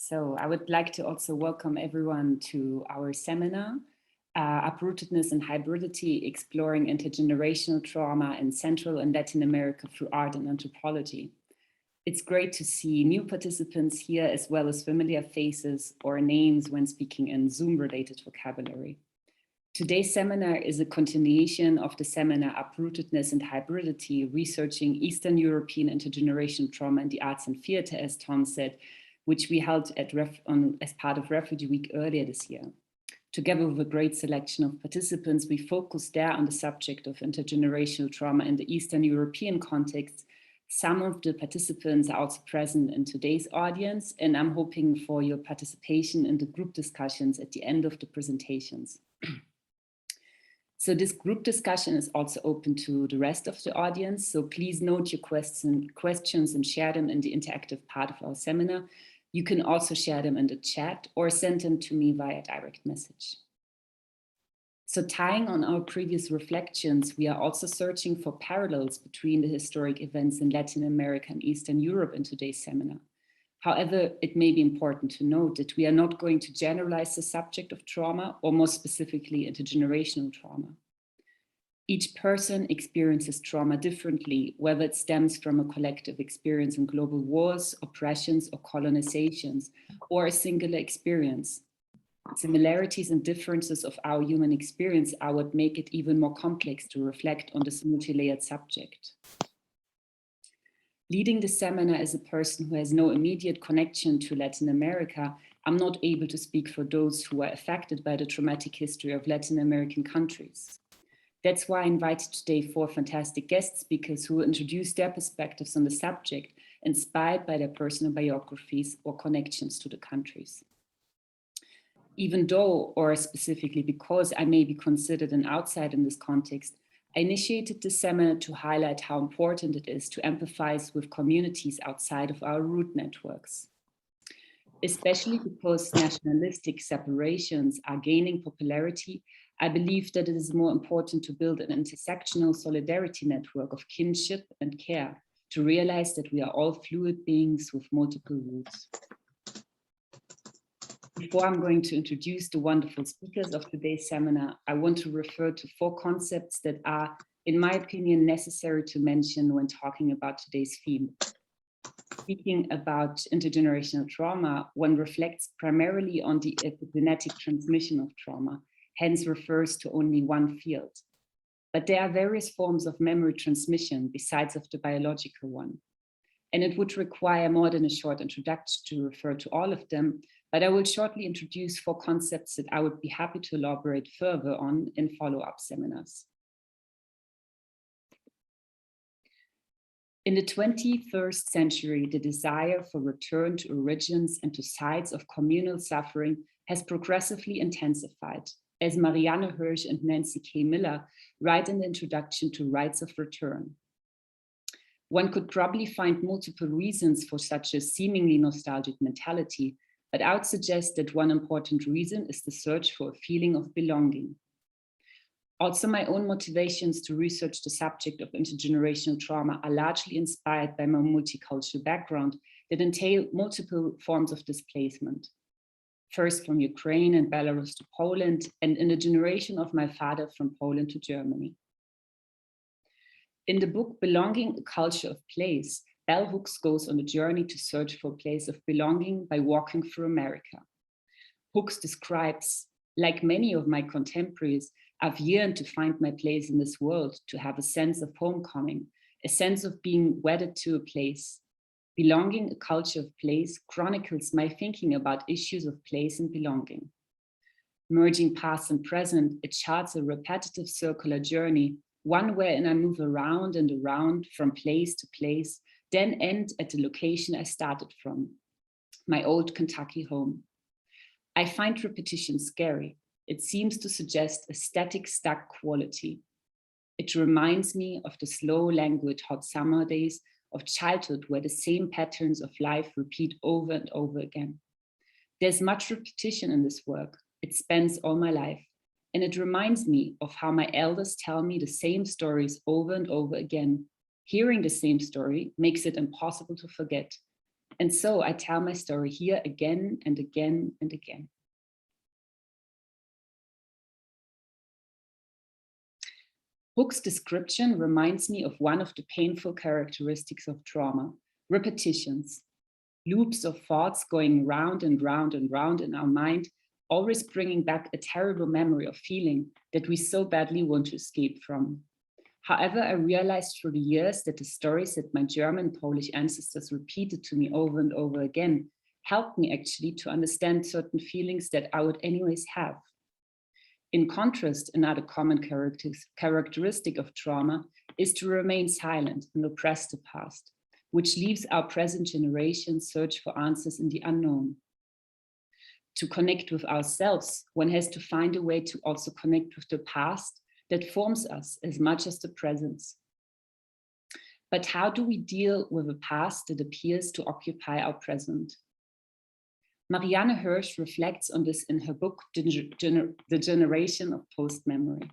So I would like to also welcome everyone to our seminar, Uprootedness and Hybridity, Exploring Intergenerational Trauma in Central and Latin America through Art and Anthropology. It's great to see new participants here, as well as familiar faces or names when speaking in Zoom-related vocabulary. Today's seminar is a continuation of the seminar Uprootedness and Hybridity, Researching Eastern European Intergenerational Trauma in the Arts and Theatre, as Tom said, which we held as part of Refugee Week earlier this year. Together with a great selection of participants, we focused there on the subject of intergenerational trauma in the Eastern European context. Some of the participants are also present in today's audience, and I'm hoping for your participation in the group discussions at the end of the presentations. So this group discussion is also open to the rest of the audience, so please note your questions and share them in the interactive part of our seminar. You can also share them in the chat or send them to me via direct message. So tying on our previous reflections, we are also searching for parallels between the historic events in Latin America and Eastern Europe in today's seminar. However, it may be important to note that we are not going to generalize the subject of trauma, or more specifically intergenerational trauma. Each person experiences trauma differently, whether it stems from a collective experience in global wars, oppressions, or colonizations, or a singular experience. Similarities and differences of our human experience are what make it even more complex to reflect on this multi-layered subject. Leading the seminar as a person who has no immediate connection to Latin America, I'm not able to speak for those who are affected by the traumatic history of Latin American countries. That's why I invited today 4 fantastic guest speakers who will introduce their perspectives on the subject, inspired by their personal biographies or connections to the countries. Even though, or specifically because I may be considered an outsider in this context, I initiated this seminar to highlight how important it is to empathize with communities outside of our root networks. Especially because nationalistic separations are gaining popularity, I believe that it is more important to build an intersectional solidarity network of kinship and care to realize that we are all fluid beings with multiple roots. Before I'm going to introduce the wonderful speakers of today's seminar, I want to refer to 4 concepts that are, in my opinion, necessary to mention when talking about today's theme. Speaking about intergenerational trauma, one reflects primarily on the epigenetic transmission of trauma, hence refers to only one field. But there are various forms of memory transmission besides of the biological one. And it would require more than a short introduction to refer to all of them, but I will shortly introduce 4 concepts that I would be happy to elaborate further on in follow-up seminars. In the 21st century, the desire for return to origins and to sites of communal suffering has progressively intensified, as Marianne Hirsch and Nancy K. Miller write in the introduction to Rites of Return. One could probably find multiple reasons for such a seemingly nostalgic mentality, but I would suggest that one important reason is the search for a feeling of belonging. Also, my own motivations to research the subject of intergenerational trauma are largely inspired by my multicultural background that entail multiple forms of displacement. First from Ukraine and Belarus to Poland, and in the generation of my father from Poland to Germany. In the book Belonging, A Culture of Place, Bell Hooks goes on a journey to search for a place of belonging by walking through America. Hooks describes, like many of my contemporaries, I've yearned to find my place in this world, to have a sense of homecoming, a sense of being wedded to a place. Belonging, A Culture of Place chronicles my thinking about issues of place and belonging. Merging past and present, it charts a repetitive circular journey, one wherein I move around and around from place to place, then end at the location I started from, my old Kentucky home. I find repetition scary. It seems to suggest a static, stuck quality. It reminds me of the slow, languid, hot summer days of childhood where the same patterns of life repeat over and over again. There's much repetition in this work. It spans all my life. And it reminds me of how my elders tell me the same stories over and over again. Hearing the same story makes it impossible to forget. And so I tell my story here again and again and again. Book's description reminds me of one of the painful characteristics of trauma: repetitions, loops of thoughts going round and round and round in our mind, always bringing back a terrible memory of feeling that we so badly want to escape from. However, I realized through the years that the stories that my German and Polish ancestors repeated to me over and over again helped me actually to understand certain feelings that I would anyways have. In contrast, another common characteristic of trauma is to remain silent and oppress the past, which leaves our present generation search for answers in the unknown. To connect with ourselves, one has to find a way to also connect with the past that forms us as much as the present. But how do we deal with a past that appears to occupy our present? Marianne Hirsch reflects on this in her book, The Generation of Post-Memory.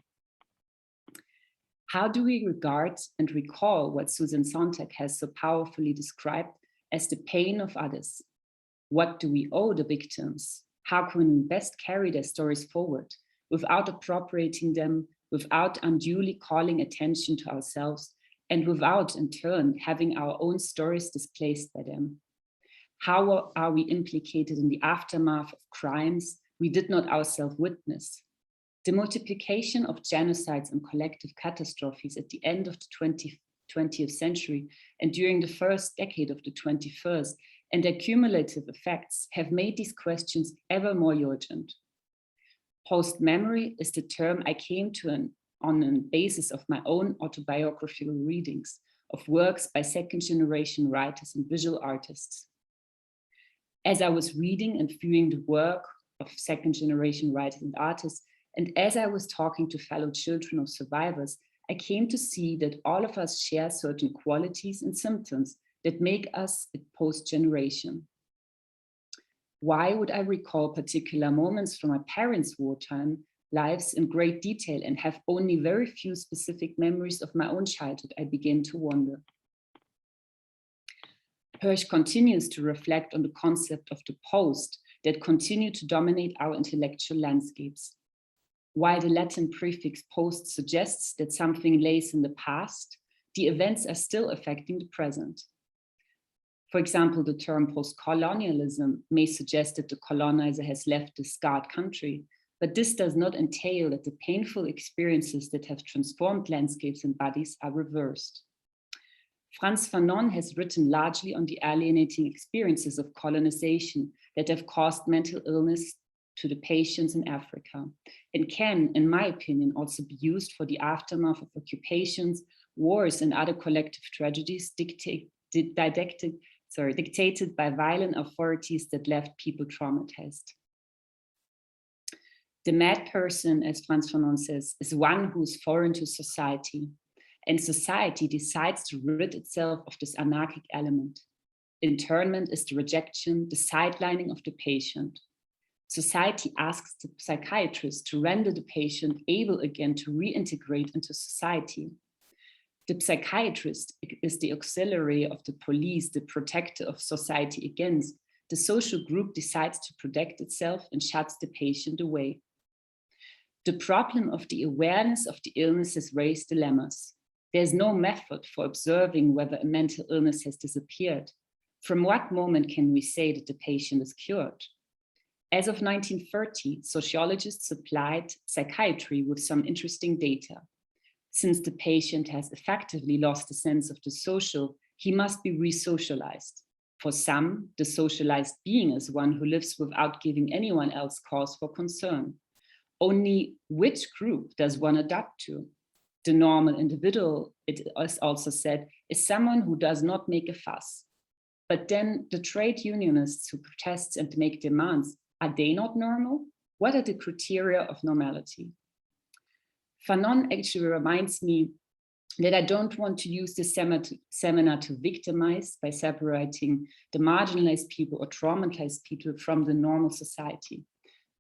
How do we regard and recall what Susan Sontag has so powerfully described as the pain of others? What do we owe the victims? How can we best carry their stories forward without appropriating them, without unduly calling attention to ourselves, and without, in turn, having our own stories displaced by them? How are we implicated in the aftermath of crimes we did not ourselves witness? The multiplication of genocides and collective catastrophes at the end of the 20th century and during the first decade of the 21st, and their cumulative effects have made these questions ever more urgent. Post-memory is the term I came to on the basis of my own autobiographical readings of works by second-generation writers and visual artists. As I was reading and viewing the work of second-generation writers and artists, and as I was talking to fellow children of survivors, I came to see that all of us share certain qualities and symptoms that make us a post-generation. Why would I recall particular moments from my parents' wartime lives in great detail and have only very few specific memories of my own childhood? I began to wonder. Hirsch continues to reflect on the concept of the post that continue to dominate our intellectual landscapes. While the Latin prefix post suggests that something lays in the past, the events are still affecting the present. For example, the term post-colonialism may suggest that the colonizer has left the scarred country, but this does not entail that the painful experiences that have transformed landscapes and bodies are reversed. Frantz Fanon has written largely on the alienating experiences of colonization that have caused mental illness to the patients in Africa, and can, in my opinion, also be used for the aftermath of occupations, wars, and other collective tragedies dictated by violent authorities that left people traumatized. The mad person, as Frantz Fanon says, is one who is foreign to society, and society decides to rid itself of this anarchic element. Internment is the rejection, the sidelining of the patient. Society asks the psychiatrist to render the patient able again to reintegrate into society. The psychiatrist is the auxiliary of the police, the protector of society against. The social group decides to protect itself and shuts the patient away. The problem of the awareness of the illness has raised dilemmas. There's no method for observing whether a mental illness has disappeared. From what moment can we say that the patient is cured? As of 1930, sociologists supplied psychiatry with some interesting data. Since the patient has effectively lost the sense of the social, he must be re-socialized. For some, the socialized being is one who lives without giving anyone else cause for concern. Only which group does one adapt to? The normal individual, it is also said, is someone who does not make a fuss. But then the trade unionists who protest and make demands, are they not normal? What are the criteria of normality? Fanon actually reminds me that I don't want to use this seminar to victimize by separating the marginalized people or traumatized people from the normal society.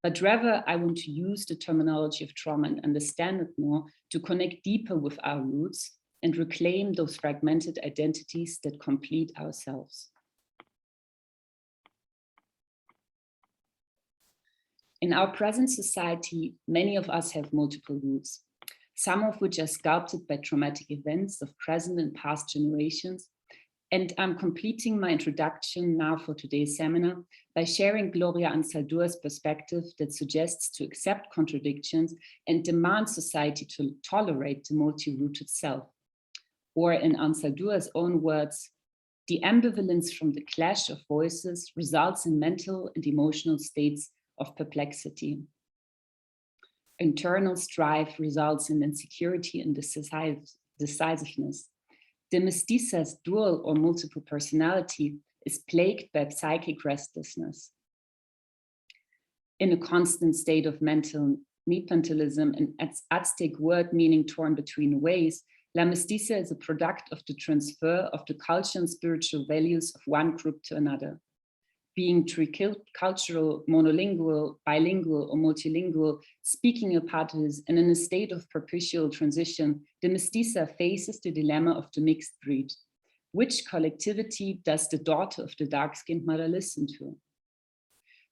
But rather, I want to use the terminology of trauma and understand it more to connect deeper with our roots and reclaim those fragmented identities that complete ourselves. In our present society, many of us have multiple roots, some of which are sculpted by traumatic events of present and past generations. And I'm completing my introduction now for today's seminar by sharing Gloria Ansaldúa's perspective that suggests to accept contradictions and demand society to tolerate the multi-rooted self. Or in Ansaldúa's own words, the ambivalence from the clash of voices results in mental and emotional states of perplexity. Internal strife results in insecurity and decisiveness. The mestiza's dual or multiple personality is plagued by psychic restlessness. In a constant state of mental nepotism, an Aztec word meaning torn between ways, La mestiza is a product of the transfer of the culture and spiritual values of one group to another. Being tricultural, monolingual, bilingual, or multilingual, speaking apart is, and in a state of perpetual transition, the mestiza faces the dilemma of the mixed breed. Which collectivity does the daughter of the dark-skinned mother listen to?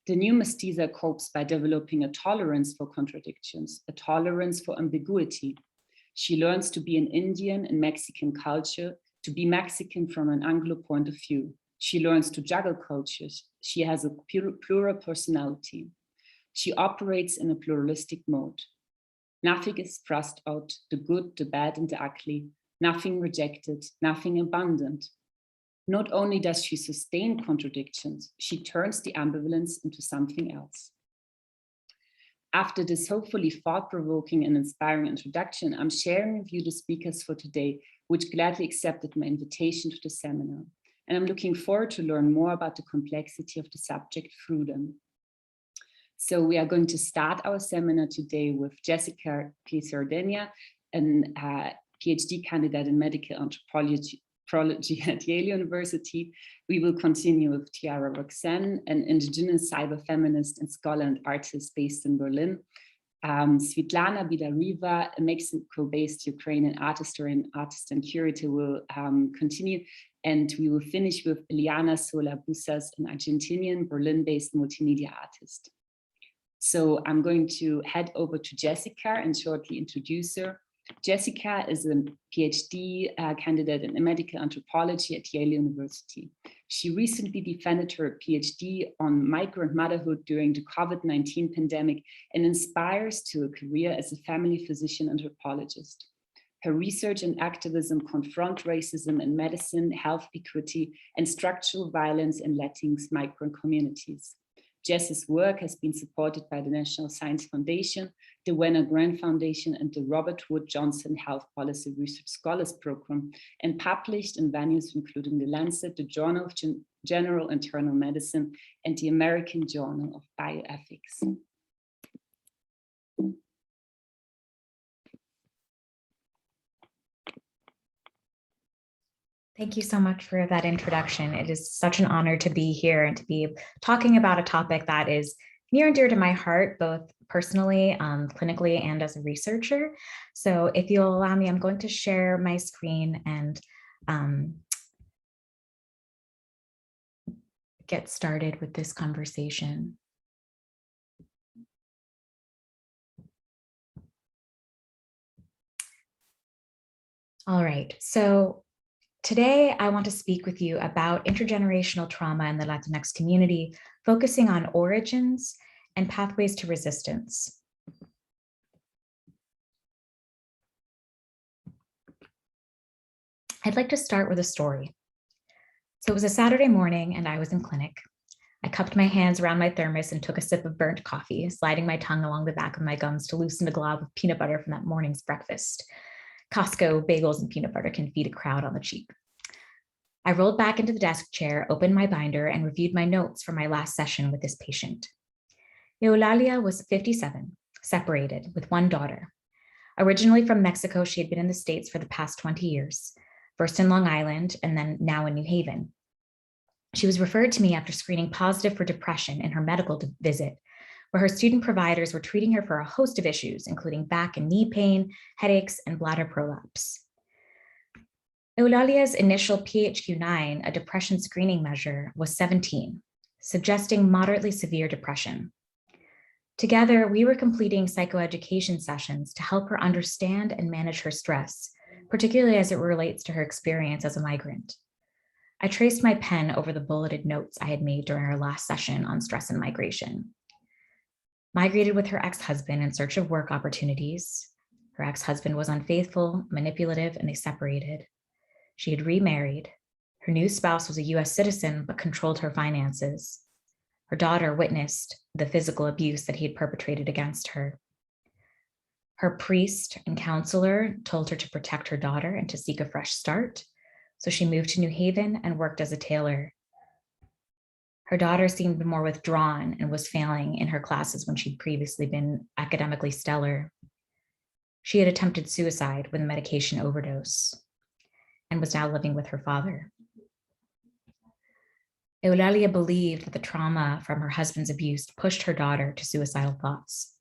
The new mestiza copes by developing a tolerance for contradictions, a tolerance for ambiguity. She learns to be an Indian in Mexican culture, to be Mexican from an Anglo point of view. She learns to juggle cultures. She has a plural personality. She operates in a pluralistic mode. Nothing is thrust out, the good, the bad, and the ugly. Nothing rejected, nothing abundant. Not only does she sustain contradictions, she turns the ambivalence into something else. After this hopefully thought-provoking and inspiring introduction, I'm sharing with you the speakers for today, which gladly accepted my invitation to the seminar. And I'm looking forward to learn more about the complexity of the subject through them. So we are going to start our seminar today with Jessica P. Cerdeña, an PhD candidate in medical anthropology at Yale University. We will continue with Tiara Roxanne, an indigenous cyber-feminist and scholar and artist based in Berlin. Svitlana Biedarieva, a Mexico-based Ukrainian artist and curator, will continue. And we will finish with Eliana Sola Bussas, an Argentinian Berlin-based multimedia artist. So I'm going to head over to Jessica and shortly introduce her. Jessica is a PhD candidate in medical anthropology at Yale University. She recently defended her PhD on migrant motherhood during the COVID-19 pandemic and inspires to a career as a family physician anthropologist. Her research and activism confront racism in medicine, health equity, and structural violence in Latinx migrant communities. Jess's work has been supported by the National Science Foundation, the Wenner Grant Foundation, and the Robert Wood Johnson Health Policy Research Scholars Program, and published in venues including The Lancet, the Journal of General Internal Medicine, and the American Journal of Bioethics. Thank you so much for that introduction. It is such an honor to be here and to be talking about a topic that is near and dear to my heart, both personally, clinically, and as a researcher. So if you'll allow me, I'm going to share my screen and get started with this conversation. All right, so today, I want to speak with you about intergenerational trauma in the Latinx community, focusing on origins and pathways to resistance. I'd like to start with a story. So it was a Saturday morning and I was in clinic. I cupped my hands around my thermos and took a sip of burnt coffee, sliding my tongue along the back of my gums to loosen the glob of peanut butter from that morning's breakfast. Costco bagels and peanut butter can feed a crowd on the cheap. I rolled back into the desk chair, opened my binder, and reviewed my notes from my last session with this patient. Eulalia was 57, separated, with one daughter. Originally from Mexico, she had been in the States for the past 20 years, first in Long Island and then now in New Haven. She was referred to me after screening positive for depression in her medical visit, where her student providers were treating her for a host of issues, including back and knee pain, headaches, and bladder prolapse. Eulalia's initial PHQ-9, a depression screening measure, was 17, suggesting moderately severe depression. Together, we were completing psychoeducation sessions to help her understand and manage her stress, particularly as it relates to her experience as a migrant. I traced my pen over the bulleted notes I had made during our last session on stress and migration. Migrated with her ex-husband in search of work opportunities. Her ex-husband was unfaithful, manipulative, and they separated. She had remarried. Her new spouse was a US citizen, but controlled her finances. Her daughter witnessed the physical abuse that he had perpetrated against her. Her priest and counselor told her to protect her daughter and to seek a fresh start. So she moved to New Haven and worked as a tailor. Her daughter seemed more withdrawn and was failing in her classes when she'd previously been academically stellar. She had attempted suicide with a medication overdose and was now living with her father. Eulalia believed that the trauma from her husband's abuse pushed her daughter to suicidal thoughts.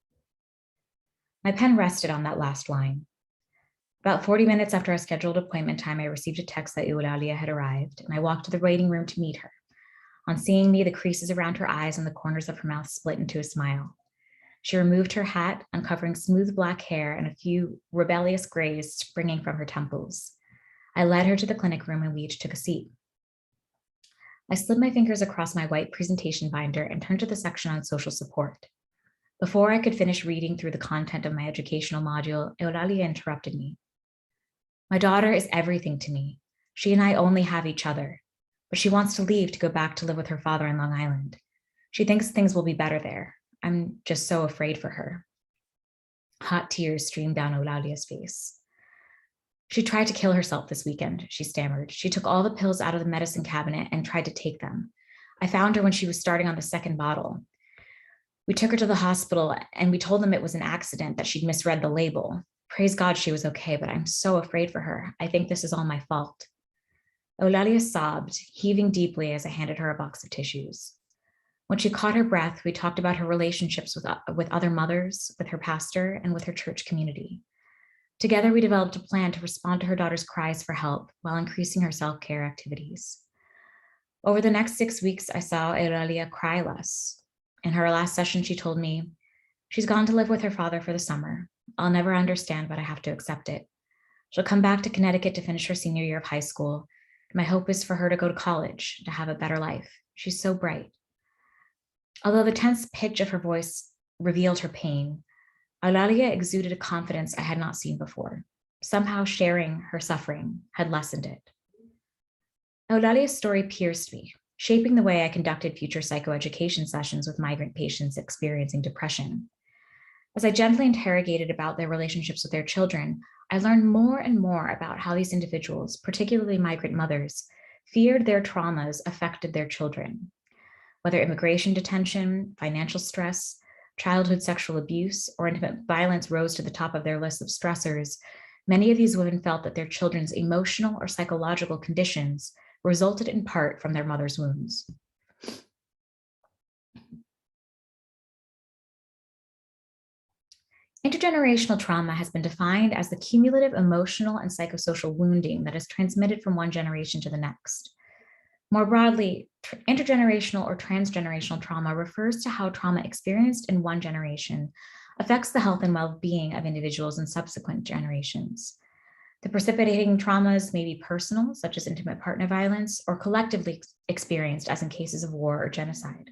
My pen rested on that last line. About 40 minutes after our scheduled appointment time, I received a text that Eulalia had arrived, and I walked to the waiting room to meet her. On seeing me, the creases around her eyes and the corners of her mouth split into a smile. She removed her hat, uncovering smooth black hair and a few rebellious grays springing from her temples. I led her to the clinic room and we each took a seat. I slid my fingers across my white presentation binder and turned to the section on social support. Before I could finish reading through the content of my educational module, Eulalia interrupted me. My daughter is everything to me. She and I only have each other, but she wants to leave to go back to live with her father in Long Island. She thinks things will be better there. I'm just so afraid for her. Hot tears streamed down Eulalia's face. She tried to kill herself this weekend, she stammered. She took all the pills out of the medicine cabinet and tried to take them. I found her when she was starting on the second bottle. We took her to the hospital and we told them it was an accident, that she'd misread the label. Praise God she was okay, but I'm so afraid for her. I think this is all my fault. Eulalia sobbed, heaving deeply as I handed her a box of tissues. When she caught her breath, we talked about her relationships with other mothers, with her pastor, and with her church community. Together, we developed a plan to respond to her daughter's cries for help while increasing her self-care activities. Over the next 6 weeks, I saw Eulalia cry less. In her last session, she told me, she's gone to live with her father for the summer. I'll never understand, but I have to accept it. She'll come back to Connecticut to finish her senior year of high school. My hope is for her to go to college, to have a better life. She's so bright. Although the tense pitch of her voice revealed her pain, Eulalia exuded a confidence I had not seen before. Somehow sharing her suffering had lessened it. Eulalia's story pierced me, shaping the way I conducted future psychoeducation sessions with migrant patients experiencing depression. As I gently interrogated about their relationships with their children, I learned more and more about how these individuals, particularly migrant mothers, feared their traumas affected their children. Whether immigration detention, financial stress, childhood sexual abuse, or intimate violence rose to the top of their list of stressors, many of these women felt that their children's emotional or psychological conditions resulted in part from their mother's wounds. Intergenerational trauma has been defined as the cumulative emotional and psychosocial wounding that is transmitted from one generation to the next. More broadly, intergenerational or transgenerational trauma refers to how trauma experienced in one generation affects the health and well-being of individuals in subsequent generations. The precipitating traumas may be personal, such as intimate partner violence, or collectively experienced, as in cases of war or genocide.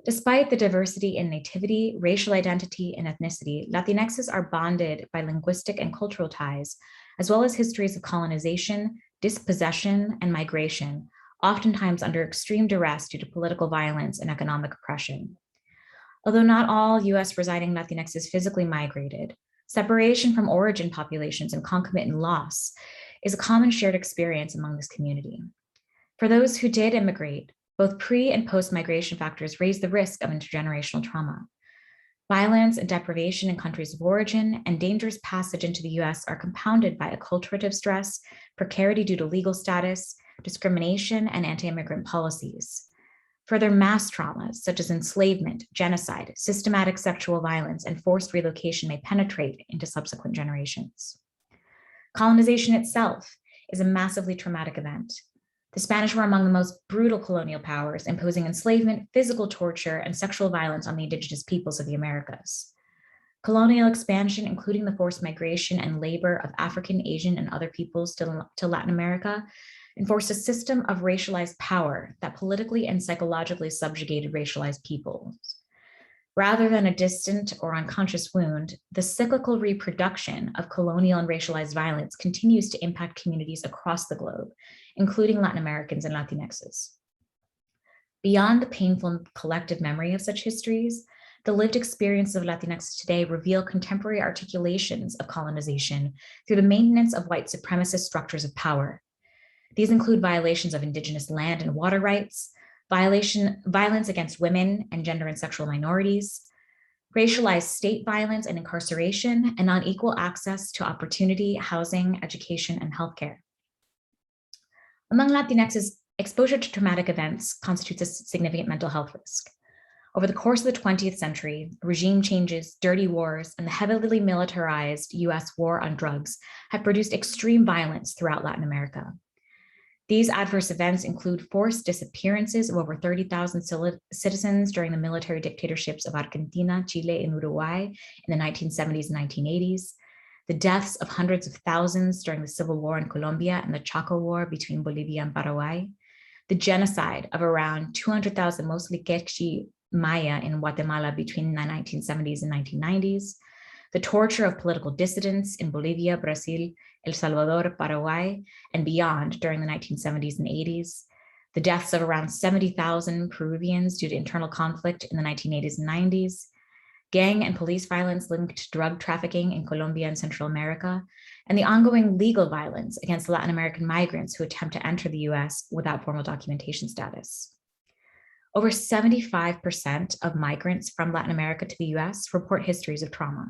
Despite the diversity in nativity, racial identity, and ethnicity, Latinxes are bonded by linguistic and cultural ties, as well as histories of colonization, dispossession, and migration, oftentimes under extreme duress due to political violence and economic oppression. Although not all US residing Latinxes physically migrated, separation from origin populations and concomitant loss is a common shared experience among this community. For those who did immigrate, both pre- and post-migration factors raise the risk of intergenerational trauma. Violence and deprivation in countries of origin and dangerous passage into the US are compounded by acculturative stress, precarity due to legal status, discrimination, and anti-immigrant policies. Further, mass traumas such as enslavement, genocide, systematic sexual violence, and forced relocation may penetrate into subsequent generations. Colonization itself is a massively traumatic event. The Spanish were among the most brutal colonial powers, imposing enslavement, physical torture, and sexual violence on the indigenous peoples of the Americas. Colonial expansion, including the forced migration and labor of African, Asian, and other peoples to Latin America, enforced a system of racialized power that politically and psychologically subjugated racialized peoples. Rather than a distant or unconscious wound, the cyclical reproduction of colonial and racialized violence continues to impact communities across the globe, including Latin Americans and Latinxes. Beyond the painful collective memory of such histories, the lived experiences of Latinx today reveal contemporary articulations of colonization through the maintenance of white supremacist structures of power. These include violations of indigenous land and water rights, violence against women and gender and sexual minorities, racialized state violence and incarceration, and unequal access to opportunity, housing, education, and healthcare. Among Latinxes, exposure to traumatic events constitutes a significant mental health risk. Over the course of the 20th century, regime changes, dirty wars, and the heavily militarized US war on drugs have produced extreme violence throughout Latin America. These adverse events include forced disappearances of over 30,000 citizens during the military dictatorships of Argentina, Chile, and Uruguay in the 1970s and 1980s, the deaths of hundreds of thousands during the civil war in Colombia and the Chaco War between Bolivia and Paraguay, the genocide of around 200,000 mostly Quechua Maya in Guatemala between the 1970s and 1990s, the torture of political dissidents in Bolivia, Brazil, El Salvador, Paraguay, and beyond during the 1970s and 80s, the deaths of around 70,000 Peruvians due to internal conflict in the 1980s and 90s, gang and police violence linked to drug trafficking in Colombia and Central America, and the ongoing legal violence against Latin American migrants who attempt to enter the US without formal documentation status. Over 75% of migrants from Latin America to the US report histories of trauma.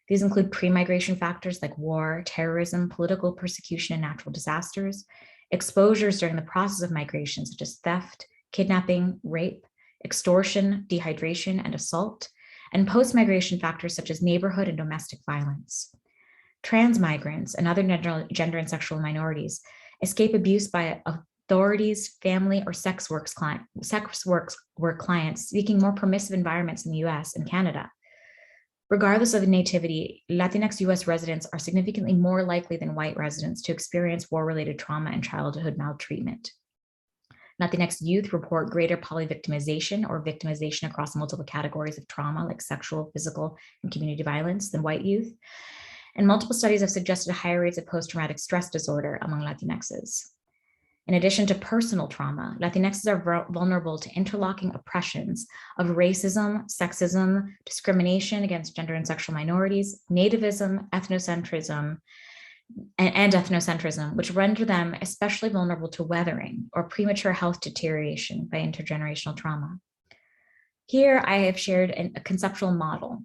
These include pre-migration factors like war, terrorism, political persecution, and natural disasters, exposures during the process of migration, such as theft, kidnapping, rape, extortion, dehydration, and assault, and post-migration factors such as neighborhood and domestic violence. Trans migrants and other gender and sexual minorities escape abuse by authorities, family, or sex work clients seeking more permissive environments in the US and Canada. Regardless of nativity, Latinx US residents are significantly more likely than white residents to experience war-related trauma and childhood maltreatment. Latinx youth report greater polyvictimization or victimization across multiple categories of trauma like sexual, physical, and community violence than white youth. And multiple studies have suggested higher rates of post-traumatic stress disorder among Latinxes. In addition to personal trauma, Latinxes are vulnerable to interlocking oppressions of racism, sexism, discrimination against gender and sexual minorities, nativism, ethnocentrism, and ethnocentrism, which render them especially vulnerable to weathering or premature health deterioration by intergenerational trauma. Here, I have shared a conceptual model.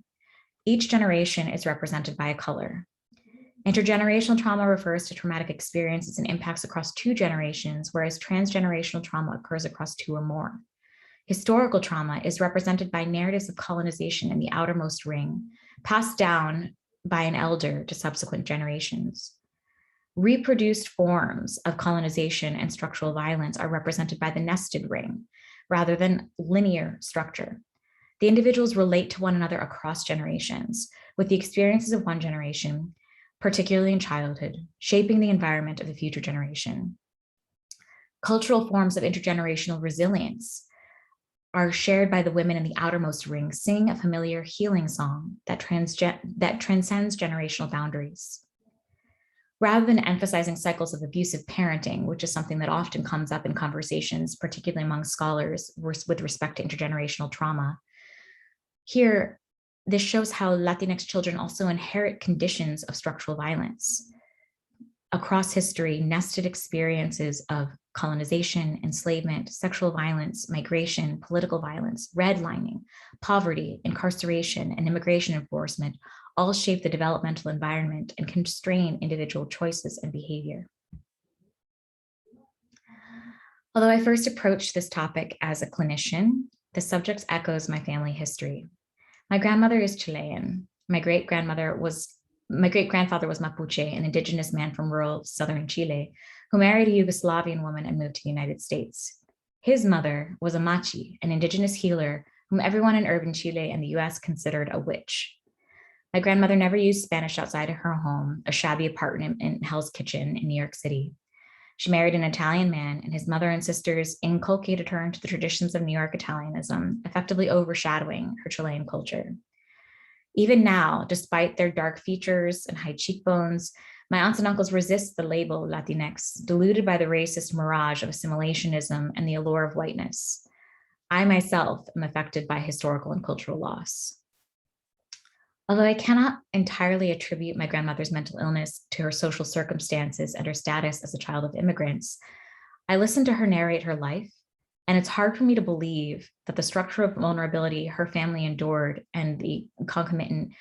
Each generation is represented by a color. Intergenerational trauma refers to traumatic experiences and impacts across 2 generations, whereas transgenerational trauma occurs across 2 or more. Historical trauma is represented by narratives of colonization in the outermost ring, passed down by an elder to subsequent generations. Reproduced forms of colonization and structural violence are represented by the nested ring, rather than linear structure. The individuals relate to one another across generations, with the experiences of one generation, particularly in childhood, shaping the environment of the future generation. Cultural forms of intergenerational resilience are shared by the women in the outermost ring, singing a familiar healing song that transcends generational boundaries. Rather than emphasizing cycles of abusive parenting, which is something that often comes up in conversations, particularly among scholars with respect to intergenerational trauma, here, this shows how Latinx children also inherit conditions of structural violence. Across history, nested experiences of colonization, enslavement, sexual violence, migration, political violence, redlining, poverty, incarceration, and immigration enforcement all shape the developmental environment and constrain individual choices and behavior. Although I first approached this topic as a clinician, the subject echoes my family history. My grandmother is Chilean. My great-grandmother was My great-grandfather was Mapuche, an indigenous man from rural southern Chile, who married a Yugoslavian woman and moved to the United States. His mother was a Machi, an indigenous healer whom everyone in urban Chile and the US considered a witch. My grandmother never used Spanish outside of her home, a shabby apartment in Hell's Kitchen in New York City. She married an Italian man, and his mother and sisters inculcated her into the traditions of New York Italianism, effectively overshadowing her Chilean culture. Even now, despite their dark features and high cheekbones, my aunts and uncles resist the label Latinx, deluded by the racist mirage of assimilationism and the allure of whiteness. I myself am affected by historical and cultural loss. Although I cannot entirely attribute my grandmother's mental illness to her social circumstances and her status as a child of immigrants, I listened to her narrate her life, and it's hard for me to believe that the structure of vulnerability her family endured and the concomitant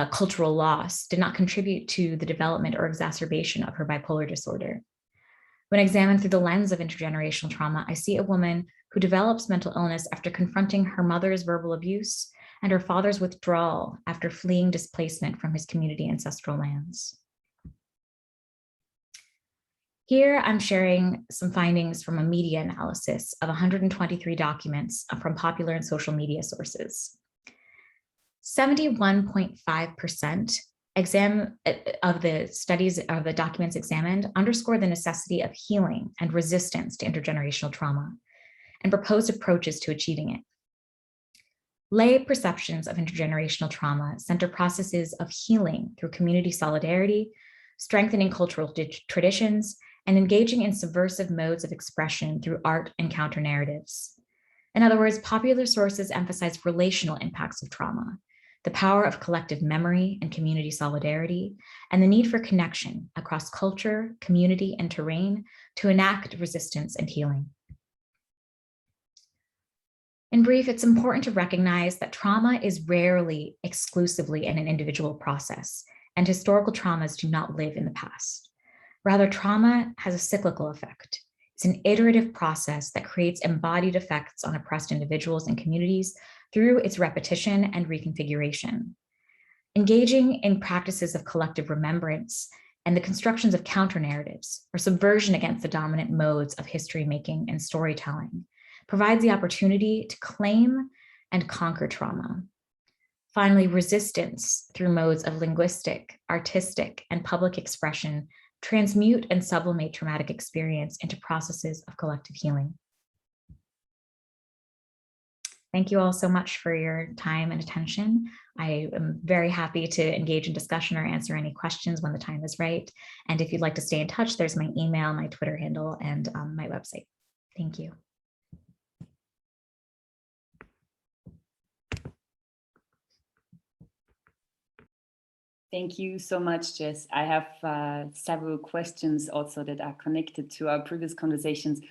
cultural loss did not contribute to the development or exacerbation of her bipolar disorder. When examined through the lens of intergenerational trauma, I see a woman who develops mental illness after confronting her mother's verbal abuse and her father's withdrawal after fleeing displacement from his community ancestral lands. Here, I'm sharing some findings from a media analysis of 123 documents from popular and social media sources. 71.5% of the studies of the documents examined underscore the necessity of healing and resistance to intergenerational trauma and proposed approaches to achieving it. Lay perceptions of intergenerational trauma center processes of healing through community solidarity, strengthening cultural traditions, and engaging in subversive modes of expression through art and counter narratives. In other words, popular sources emphasize relational impacts of trauma, the power of collective memory and community solidarity, and the need for connection across culture, community, and terrain to enact resistance and healing. In brief, it's important to recognize that trauma is rarely exclusively an individual process, and historical traumas do not live in the past. Rather, trauma has a cyclical effect. It's an iterative process that creates embodied effects on oppressed individuals and communities through its repetition and reconfiguration. Engaging in practices of collective remembrance and the constructions of counter-narratives or subversion against the dominant modes of history-making and storytelling provides the opportunity to claim and conquer trauma. Finally, resistance through modes of linguistic, artistic, and public expression transmute and sublimate traumatic experience into processes of collective healing. Thank you all so much for your time and attention. I am very happy to engage in discussion or answer any questions when the time is right. And if you'd like to stay in touch, there's my email, my Twitter handle, and my website. Thank you. Thank you so much, Jess. I have several questions also that are connected to our previous conversations,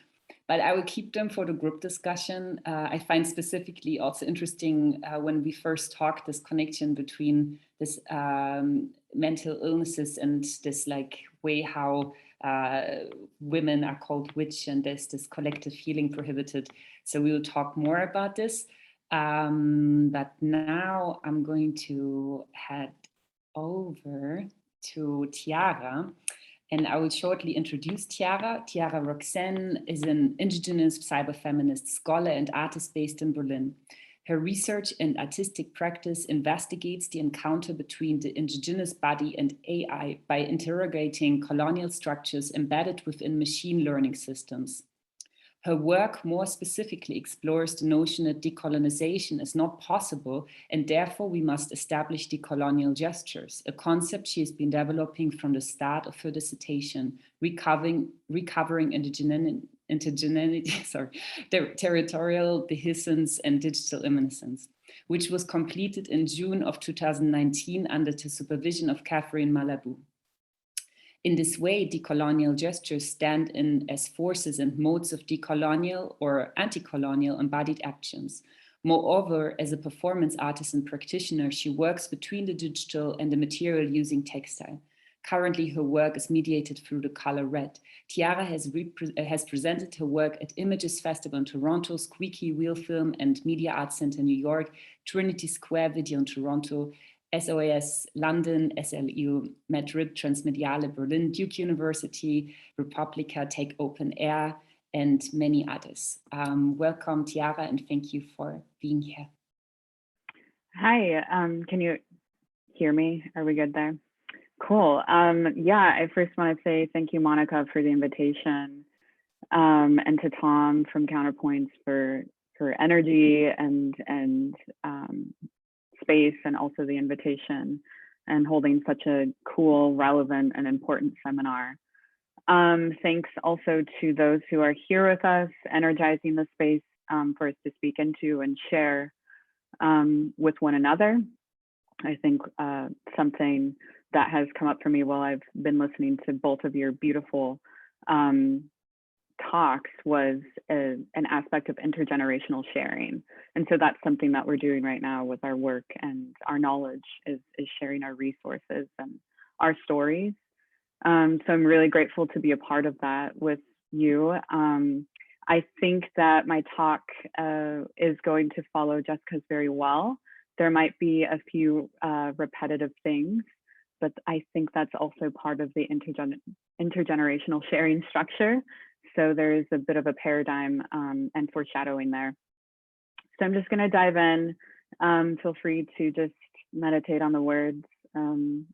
but I will keep them for the group discussion. I find specifically also interesting when we first talked this connection between this mental illnesses and this like way how women are called witch and there's this collective healing prohibited. So we will talk more about this. But now I'm going to head over to Tiara, and I will shortly introduce Tiara. Tiara Roxanne is an indigenous cyberfeminist scholar and artist based in Berlin. Her research and artistic practice investigates the encounter between the indigenous body and AI by interrogating colonial structures embedded within machine learning systems. Her work more specifically explores the notion that decolonization is not possible, and therefore we must establish decolonial gestures, a concept she has been developing from the start of her dissertation, recovering territorial dehiscence and digital immanence, which was completed in June of 2019 under the supervision of Catherine Malabou. In this way, decolonial gestures stand in as forces and modes of decolonial or anti-colonial embodied actions. Moreover, as a performance artist and practitioner, she works between the digital and the material using textile. Currently, her work is mediated through the color red. Tiara has presented her work at Images Festival in Toronto, Squeaky Wheel Film and Media Arts Center in New York, Trinity Square Video in Toronto, SOAS London, SLU Madrid, Transmediale Berlin, Duke University, Republica, Take Open Air, and many others. Welcome, Tiara, and thank you for being here. Hi, can you hear me? Are we good there? Cool. Yeah, I first want to say thank you, Monika, for the invitation, and to Tom from Counterpoints for energy and space, and also the invitation and holding such a cool, relevant, and important seminar. Thanks also to those who are here with us, energizing the space for us to speak into and share with one another. I think something that has come up for me while I've been listening to both of your beautiful talks was an aspect of intergenerational sharing. And so that's something that we're doing right now with our work and our knowledge is sharing our resources and our stories. So I'm really grateful to be a part of that with you. I think that my talk is going to follow Jessica's very well. There might be a few repetitive things, but I think that's also part of the intergenerational sharing structure. So there's a bit of a paradigm and foreshadowing there. So I'm just going to dive in. Feel free to just meditate on the words. And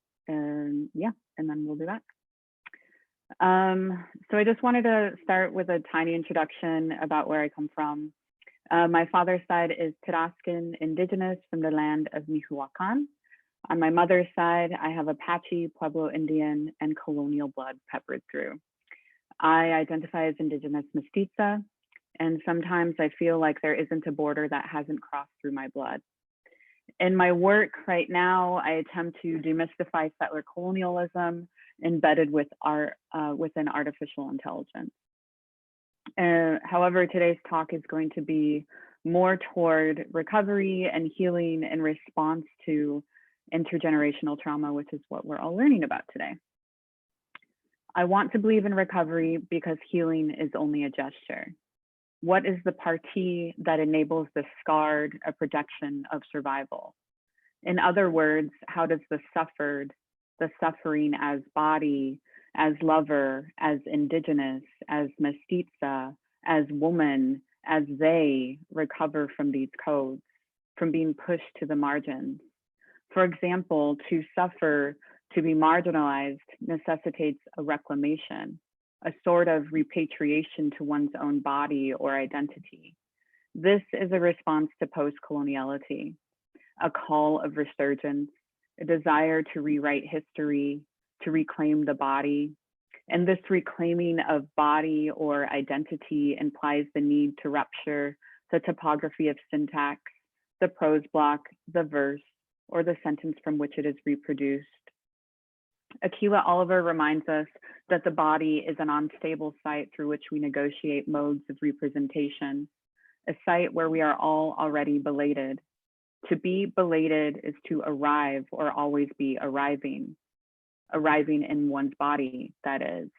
yeah, and then we'll do that. So I just wanted to start with a tiny introduction about where I come from. My father's side is Tarascan indigenous from the land of Michoacan. On my mother's side, I have Apache, Pueblo Indian, and colonial blood peppered through. I identify as indigenous mestiza, and sometimes I feel like there isn't a border that hasn't crossed through my blood. In my work right now, I attempt to demystify settler colonialism embedded with within artificial intelligence. However, today's talk is going to be more toward recovery and healing in response to intergenerational trauma, which is what we're all learning about today. I want to believe in recovery because healing is only a gesture. What is the partie that enables the scarred a projection of survival? In other words, how does the suffered, the suffering as body, as lover, as indigenous, as mestiza, as woman, as they recover from these codes, from being pushed to the margins? For example, to suffer, to be marginalized necessitates a reclamation, a sort of repatriation to one's own body or identity. This is a response to post-coloniality, a call of resurgence, a desire to rewrite history, to reclaim the body. And this reclaiming of body or identity implies the need to rupture the topography of syntax, the prose block, the verse, or the sentence from which it is reproduced. Akilah Oliver reminds us that the body is an unstable site through which we negotiate modes of representation, a site where we are all already belated. To be belated is to arrive or always be arriving in one's body, that is.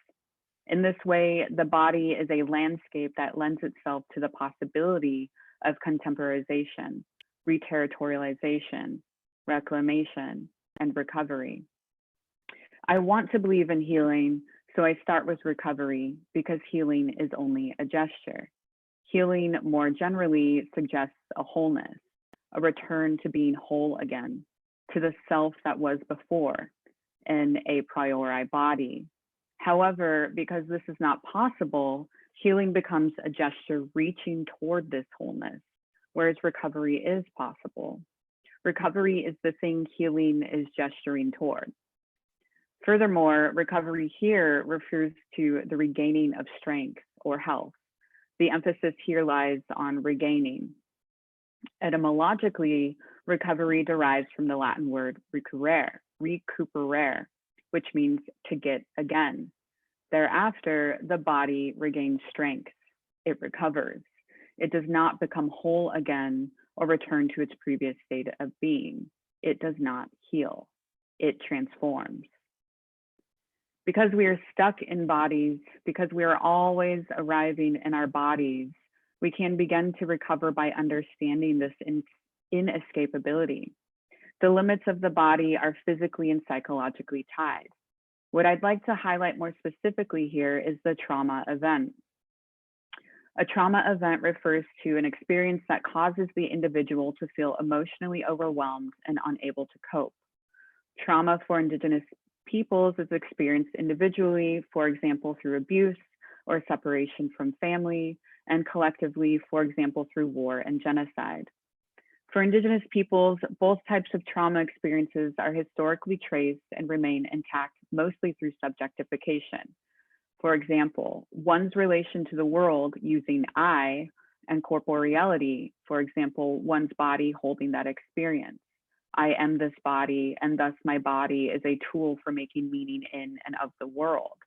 In this way, the body is a landscape that lends itself to the possibility of contemporization, reterritorialization, reclamation, and recovery. I want to believe in healing, so I start with recovery because healing is only a gesture. Healing more generally suggests a wholeness, a return to being whole again, to the self that was before in a priori body. However, because this is not possible, healing becomes a gesture reaching toward this wholeness, whereas recovery is possible. Recovery is the thing healing is gesturing toward. Furthermore, recovery here refers to the regaining of strength or health. The emphasis here lies on regaining. Etymologically, recovery derives from the Latin word recuperare, which means to get again. Thereafter, the body regains strength. It recovers. It does not become whole again or return to its previous state of being. It does not heal. It transforms. Because we are stuck in bodies, because we are always arriving in our bodies, we can begin to recover by understanding this inescapability. The limits of the body are physically and psychologically tied. What I'd like to highlight more specifically here is the trauma event. A trauma event refers to an experience that causes the individual to feel emotionally overwhelmed and unable to cope. Trauma for Indigenous peoples is experienced individually, for example, through abuse or separation from family, and collectively, for example, through war and genocide. For Indigenous peoples, both types of trauma experiences are historically traced and remain intact, mostly through subjectification. For example, one's relation to the world using I and corporeality, for example, one's body holding that experience. I am this body, and thus my body is a tool for making meaning in and of the world.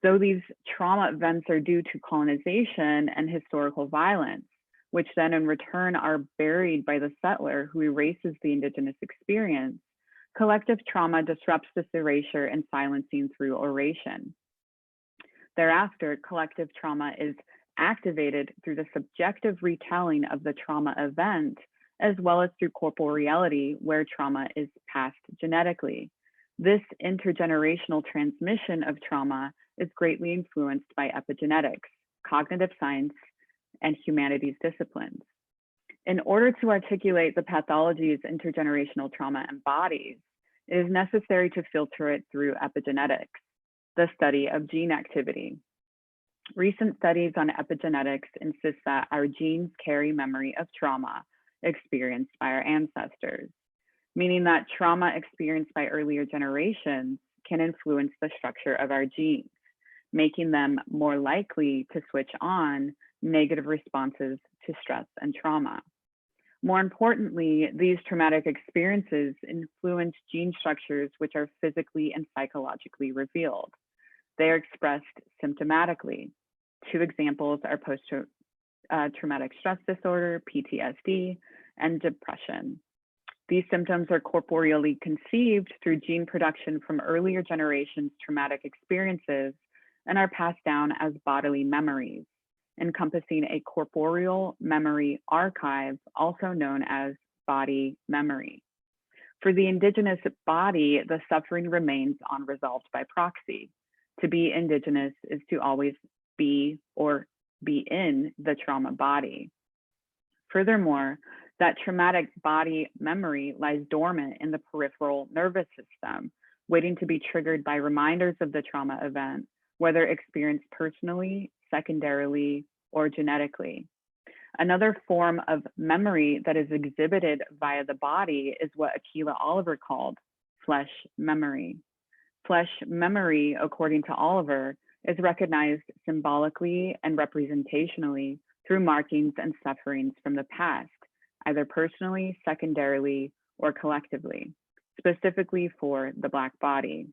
Though these trauma events are due to colonization and historical violence, which then in return are buried by the settler who erases the Indigenous experience, collective trauma disrupts this erasure and silencing through oration. Thereafter, collective trauma is activated through the subjective retelling of the trauma event, as well as through corporeality, where trauma is passed genetically. This intergenerational transmission of trauma is greatly influenced by epigenetics, cognitive science, and humanities disciplines. In order to articulate the pathologies intergenerational trauma embodies, it is necessary to filter it through epigenetics, the study of gene activity. Recent studies on epigenetics insist that our genes carry memory of trauma experienced by our ancestors, meaning that trauma experienced by earlier generations can influence the structure of our genes, making them more likely to switch on negative responses to stress and trauma. More importantly, these traumatic experiences influence gene structures which are physically and psychologically revealed. They are expressed symptomatically. Two examples are post-traumatic stress disorder, PTSD, and depression. These symptoms are corporeally conceived through gene production from earlier generations' traumatic experiences and are passed down as bodily memories, encompassing a corporeal memory archive, also known as body memory. For the Indigenous body, the suffering remains unresolved by proxy. To be Indigenous is to always be or be in the trauma body. Furthermore, that traumatic body memory lies dormant in the peripheral nervous system, waiting to be triggered by reminders of the trauma event, whether experienced personally, secondarily, or genetically. Another form of memory that is exhibited via the body is what Akilah Oliver called flesh memory. Flesh memory, according to Oliver, is recognized symbolically and representationally through markings and sufferings from the past, either personally, secondarily, or collectively, specifically for the Black body.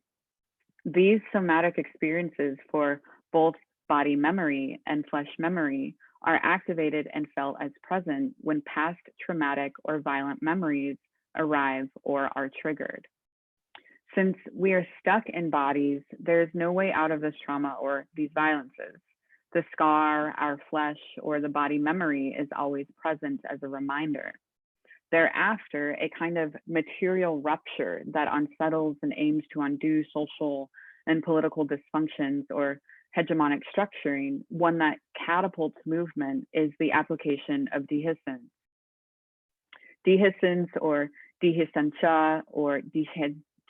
These somatic experiences for both body memory and flesh memory are activated and felt as present when past traumatic or violent memories arrive or are triggered. Since we are stuck in bodies, there is no way out of this trauma or these violences. The scar, our flesh, or the body memory is always present as a reminder. Thereafter, a kind of material rupture that unsettles and aims to undo social and political dysfunctions or hegemonic structuring, one that catapults movement, is the application of dehiscence. Dehiscence or dehiscentia or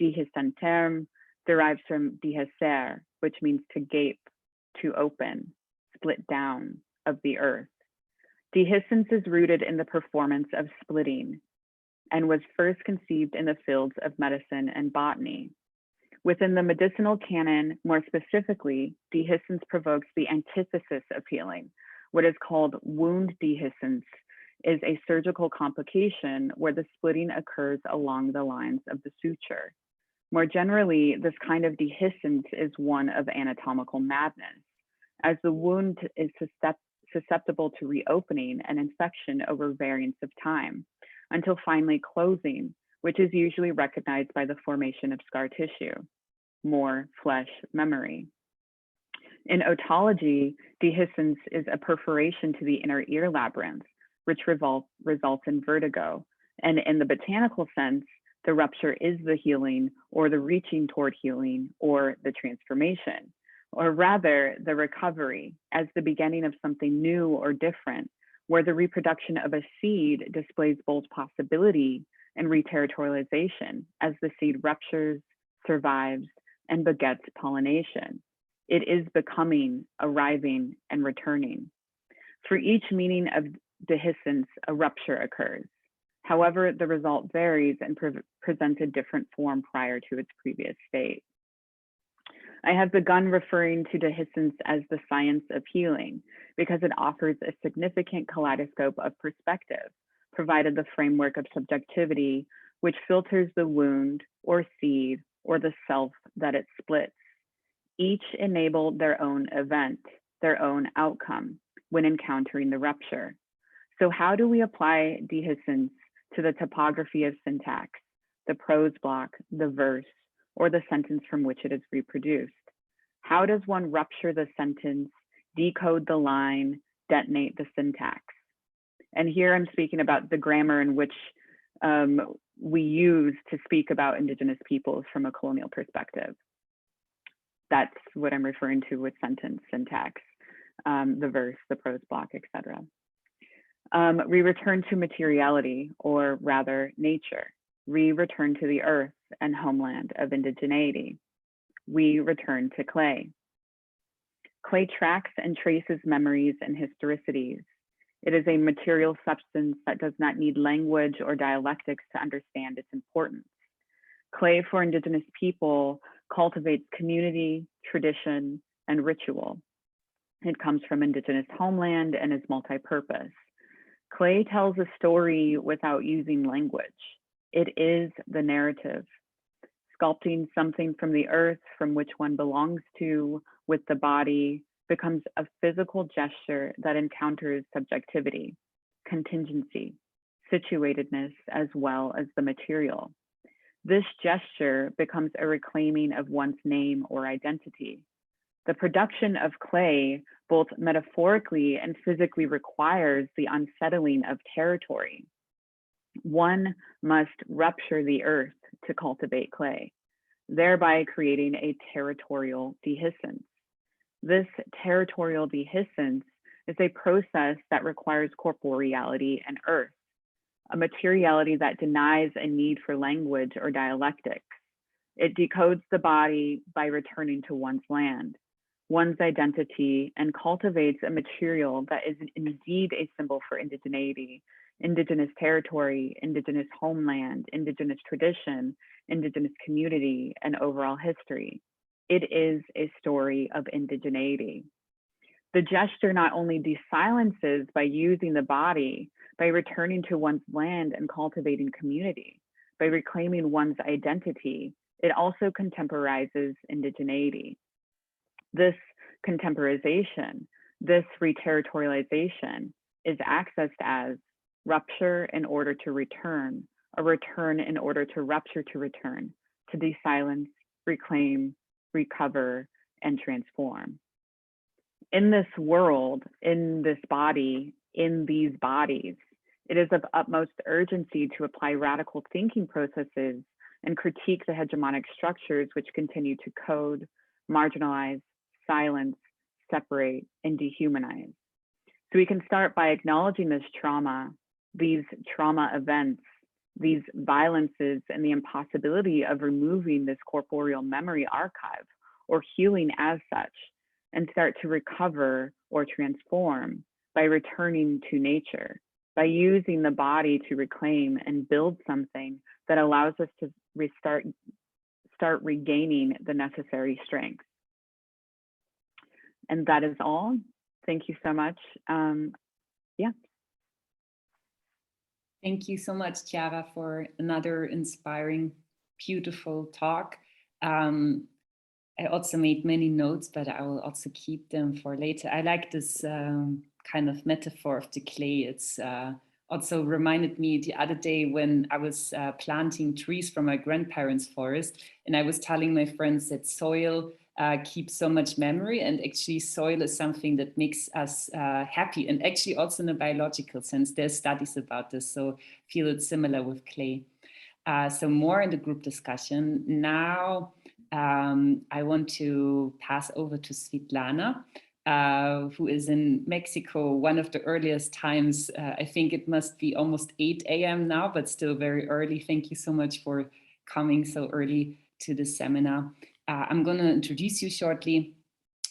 dehiscenterm derives from dehiscer, which means to gape, to open, split down of the earth. Dehiscence is rooted in the performance of splitting and was first conceived in the fields of medicine and botany. Within the medicinal canon, more specifically, dehiscence provokes the antithesis of healing. What is called wound dehiscence is a surgical complication where the splitting occurs along the lines of the suture. More generally, this kind of dehiscence is one of anatomical madness, as the wound is susceptible to reopening and infection over variance of time, until finally closing, which is usually recognized by the formation of scar tissue, more flesh memory. In otology, dehiscence is a perforation to the inner ear labyrinth, which results in vertigo, And in the botanical sense, the rupture is the healing or the reaching toward healing or the transformation, or rather the recovery as the beginning of something new or different, where the reproduction of a seed displays both possibility and reterritorialization as the seed ruptures, survives, and begets pollination. It is becoming, arriving, and returning. For each meaning of dehiscence, a rupture occurs. However, the result varies and presents a different form prior to its previous state. I have begun referring to dehiscence as the science of healing because it offers a significant kaleidoscope of perspective, provided the framework of subjectivity, which filters the wound or seed or the self that it splits. Each enabled their own event, their own outcome when encountering the rupture. So how do we apply dehiscence to the topography of syntax, the prose block, the verse, or the sentence from which it is reproduced? How does one rupture the sentence, decode the line, detonate the syntax? And here I'm speaking about the grammar in which we use to speak about Indigenous peoples from a colonial perspective. That's what I'm referring to with sentence syntax, the verse, the prose block, etc. We return to materiality, or rather nature. We return to the earth and homeland of indigeneity. We return to clay. Clay tracks and traces memories and historicities. It is a material substance that does not need language or dialectics to understand its importance. Clay for Indigenous people cultivates community, tradition, and ritual. It comes from Indigenous homeland and is multi-purpose. Clay tells a story without using language. It is the narrative. Sculpting something from the earth from which one belongs to with the body becomes a physical gesture that encounters subjectivity, contingency, situatedness, as well as the material. This gesture becomes a reclaiming of one's name or identity. The production of clay, both metaphorically and physically, requires the unsettling of territory. One must rupture the earth to cultivate clay, thereby creating a territorial dehiscence. This territorial dehiscence is a process that requires corporeality and earth, a materiality that denies a need for language or dialectics. It decodes the body by returning to one's land, one's identity, and cultivates a material that is indeed a symbol for indigeneity, Indigenous territory, Indigenous homeland, Indigenous tradition, Indigenous community, and overall history. It is a story of indigeneity. The gesture not only desilences by using the body, by returning to one's land and cultivating community, by reclaiming one's identity, it also contemporizes indigeneity. This contemporization, this reterritorialization is accessed as rupture in order to return, a return in order to rupture to return, to desilence, reclaim, recover, and transform. In this world, in this body, in these bodies, it is of utmost urgency to apply radical thinking processes and critique the hegemonic structures which continue to code, marginalize, silence, separate, and dehumanize. So we can start by acknowledging this trauma, these trauma events, these violences, and the impossibility of removing this corporeal memory archive or healing as such, and start to recover or transform by returning to nature, by using the body to reclaim and build something that allows us to start regaining the necessary strength. And that is all. Thank you so much. Yeah. Thank you so much, Tiara, for another inspiring, beautiful talk. I also made many notes, but I will also keep them for later. I like this kind of metaphor of the clay. It's also reminded me the other day when I was planting trees from my grandparents' forest, and I was telling my friends that soil keep so much memory, and actually soil is something that makes us happy, and actually also in a biological sense. There's studies about this, so feel it's similar with clay. So more in the group discussion. Now I want to pass over to Svitlana, who is in Mexico, one of the earliest times. I think it must be almost 8 a.m. now, but still very early. Thank you so much for coming so early to this seminar. I'm going to introduce you shortly.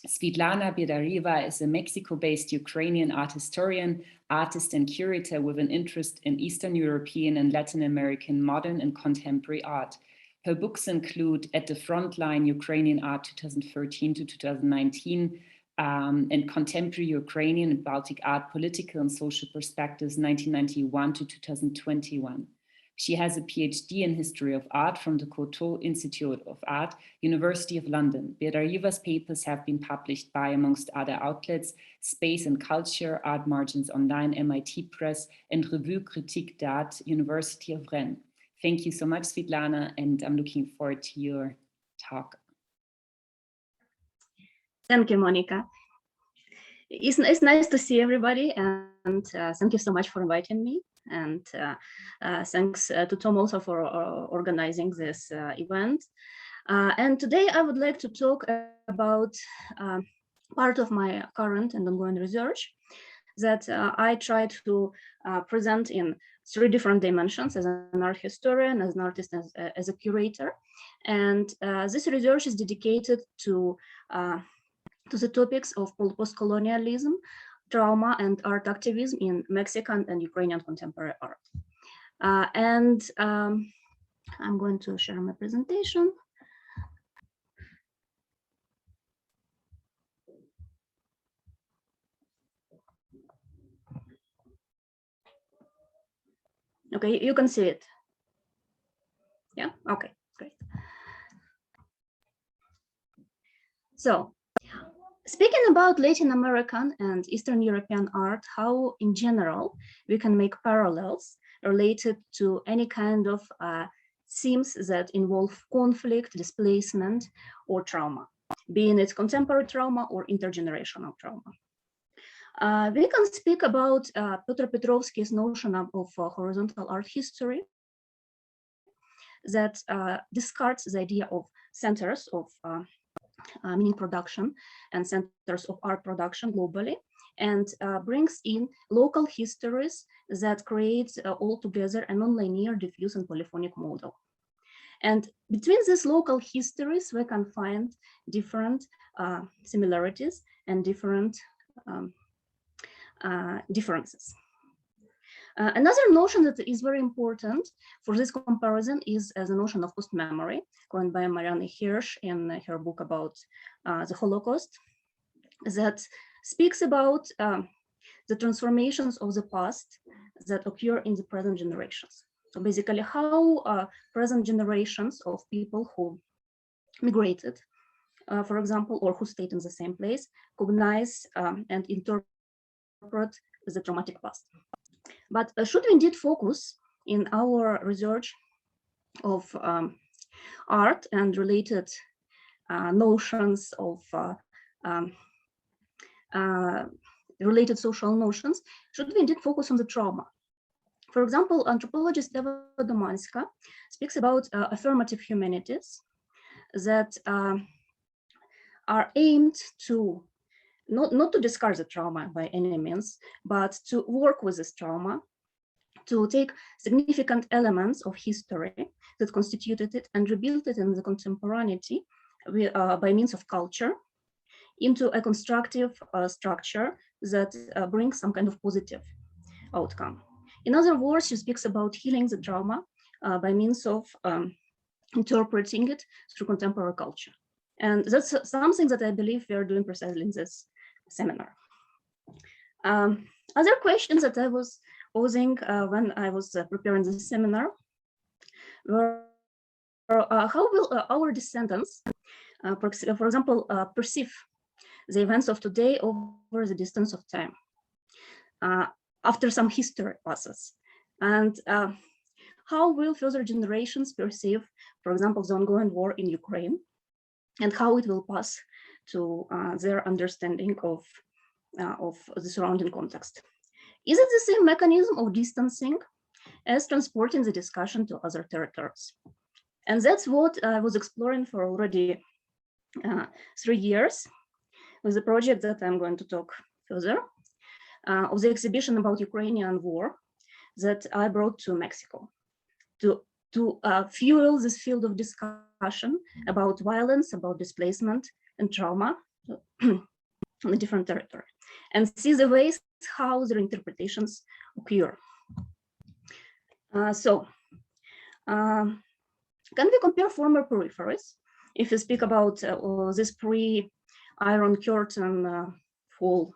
Svitlana Biedarieva is a Mexico-based Ukrainian art historian, artist and curator with an interest in Eastern European and Latin American modern and contemporary art. Her books include At the Frontline, Ukrainian Art 2013 to 2019, and Contemporary Ukrainian and Baltic Art, Political and Social Perspectives 1991 to 2021. She has a PhD in History of Art from the COCO Institute of Art, University of London. Biedarieva's papers have been published by, amongst other outlets, Space and Culture, Art Margins Online, MIT Press, and Revue Critique d'Art, University of Rennes. Thank you so much, Svitlana, and I'm looking forward to your talk. Thank you, Monika. It's nice to see everybody, and thank you so much for inviting me. And thanks to Tom also for organizing this event. And today I would like to talk about part of my current and ongoing research that I try to present in 3 different dimensions: as an art historian, as an artist, as a curator. And this research is dedicated to the topics of post-colonialism, trauma, and art activism in Mexican and Ukrainian contemporary art. I'm going to share my presentation. Okay, you can see it. Yeah, okay, great. So, speaking about Latin American and Eastern European art, how in general we can make parallels related to any kind of themes that involve conflict, displacement, or trauma, being it contemporary trauma or intergenerational trauma. We can speak about Piotr Petrovsky's notion of horizontal art history that discards the idea of centers of meaning production and centers of art production globally, and brings in local histories that create altogether a non-linear, diffuse, and polyphonic model. And between these local histories, we can find different similarities and different differences. Another notion that is very important for this comparison is the notion of post-memory, coined by Marianne Hirsch in her book about the Holocaust, that speaks about the transformations of the past that occur in the present generations. So basically how present generations of people who migrated, for example, or who stayed in the same place, cognize and interpret the traumatic past. But should we indeed focus in our research of art and related notions of related social notions, should we indeed focus on the trauma? For example, anthropologist Eva Domanska speaks about affirmative humanities that are aimed to not to discard the trauma by any means, but to work with this trauma, to take significant elements of history that constituted it and rebuild it in the contemporaneity by means of culture into a constructive structure that brings some kind of positive outcome. In other words, she speaks about healing the trauma by means of interpreting it through contemporary culture. And that's something that I believe we are doing precisely in this seminar. Other questions that I was posing when I was preparing this seminar were how will our descendants, for example, perceive the events of today over the distance of time after some history passes? And how will further generations perceive, for example, the ongoing war in Ukraine and how it will pass to their understanding of the surrounding context. Is it the same mechanism of distancing as transporting the discussion to other territories? And that's what I was exploring for already 3 years with the project that I'm going to talk further, of the exhibition about Ukrainian war that I brought to Mexico to fuel this field of discussion about violence, about displacement and trauma on a different territory, and see the ways how their interpretations occur. Can we compare former peripheries? If you speak about this pre-Iron Curtain fall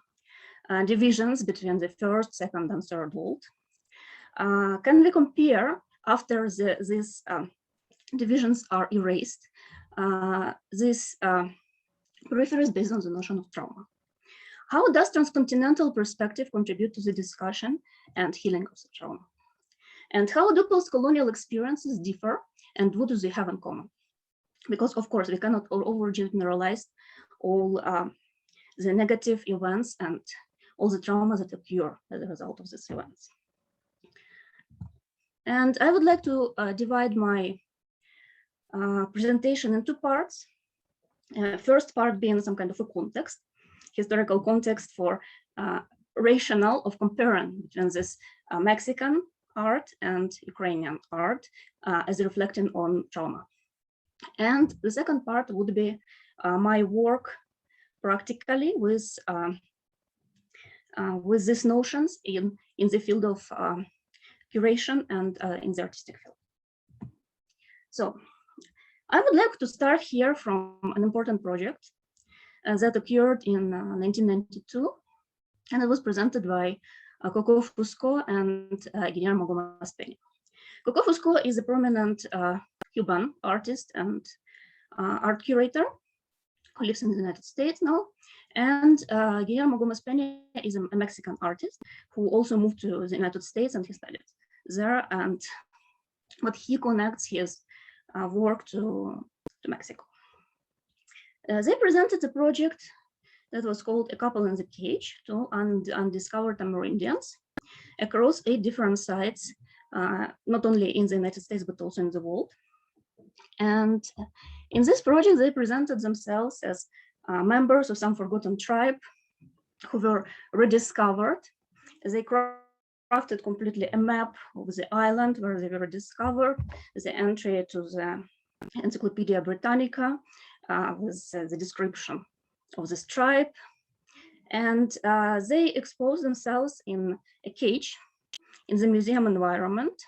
divisions between the first, second, and third world, can we compare after these divisions are erased, these peripheries based on the notion of trauma? How does transcontinental perspective contribute to the discussion and healing of the trauma? And how do post-colonial experiences differ, and what do they have in common? Because of course we cannot overgeneralize all the negative events and all the trauma that occur as a result of these events. And I would like to divide my presentation in 2 parts. First part being some kind of a context, historical context for rationale of comparing between this Mexican art and Ukrainian art as reflecting on trauma. And the second part would be my work practically with these notions in the field of curation and in the artistic field. So I would like to start here from an important project that occurred in 1992, and it was presented by COCO, FUSCO, and Guillermo GÓMEZ-PENA. COCO FUSCO is a prominent Cuban artist and art curator who lives in the United States now. And Guillermo GÓMEZ-PENA is a Mexican artist who also moved to the United States, and he studied there. And but he connects his work to Mexico. They presented a project that was called A Couple in the Cage to Undiscovered Amerindians across 8 different sites, not only in the United States, but also in the world. And in this project, they presented themselves as members of some forgotten tribe who were rediscovered. They crafted completely a map of the island where they were discovered, the entry to the Encyclopedia Britannica with the description of this tribe. And they exposed themselves in a cage in the museum environment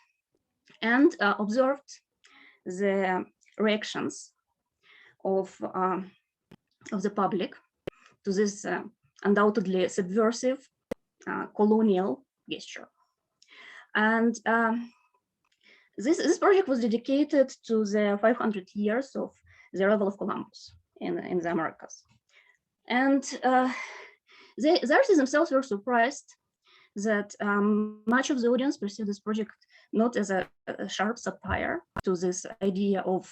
and observed the reactions of the public to this undoubtedly subversive colonial gesture. And this project was dedicated to the 500 years of the arrival of Columbus in the Americas. And the artists themselves were surprised that much of the audience perceived this project not as a sharp satire to this idea of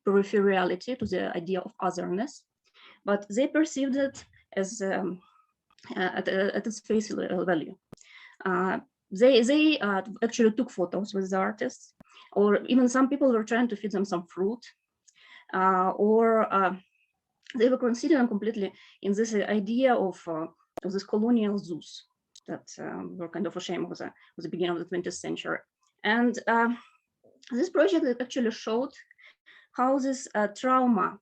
peripherality, to the idea of otherness, but they perceived it as at its face value. They actually took photos with the artists, or even some people were trying to feed them some fruit, or they were considering completely in this idea of this colonial zoos that were kind of ashamed of the beginning of the 20th century. And this project actually showed how this trauma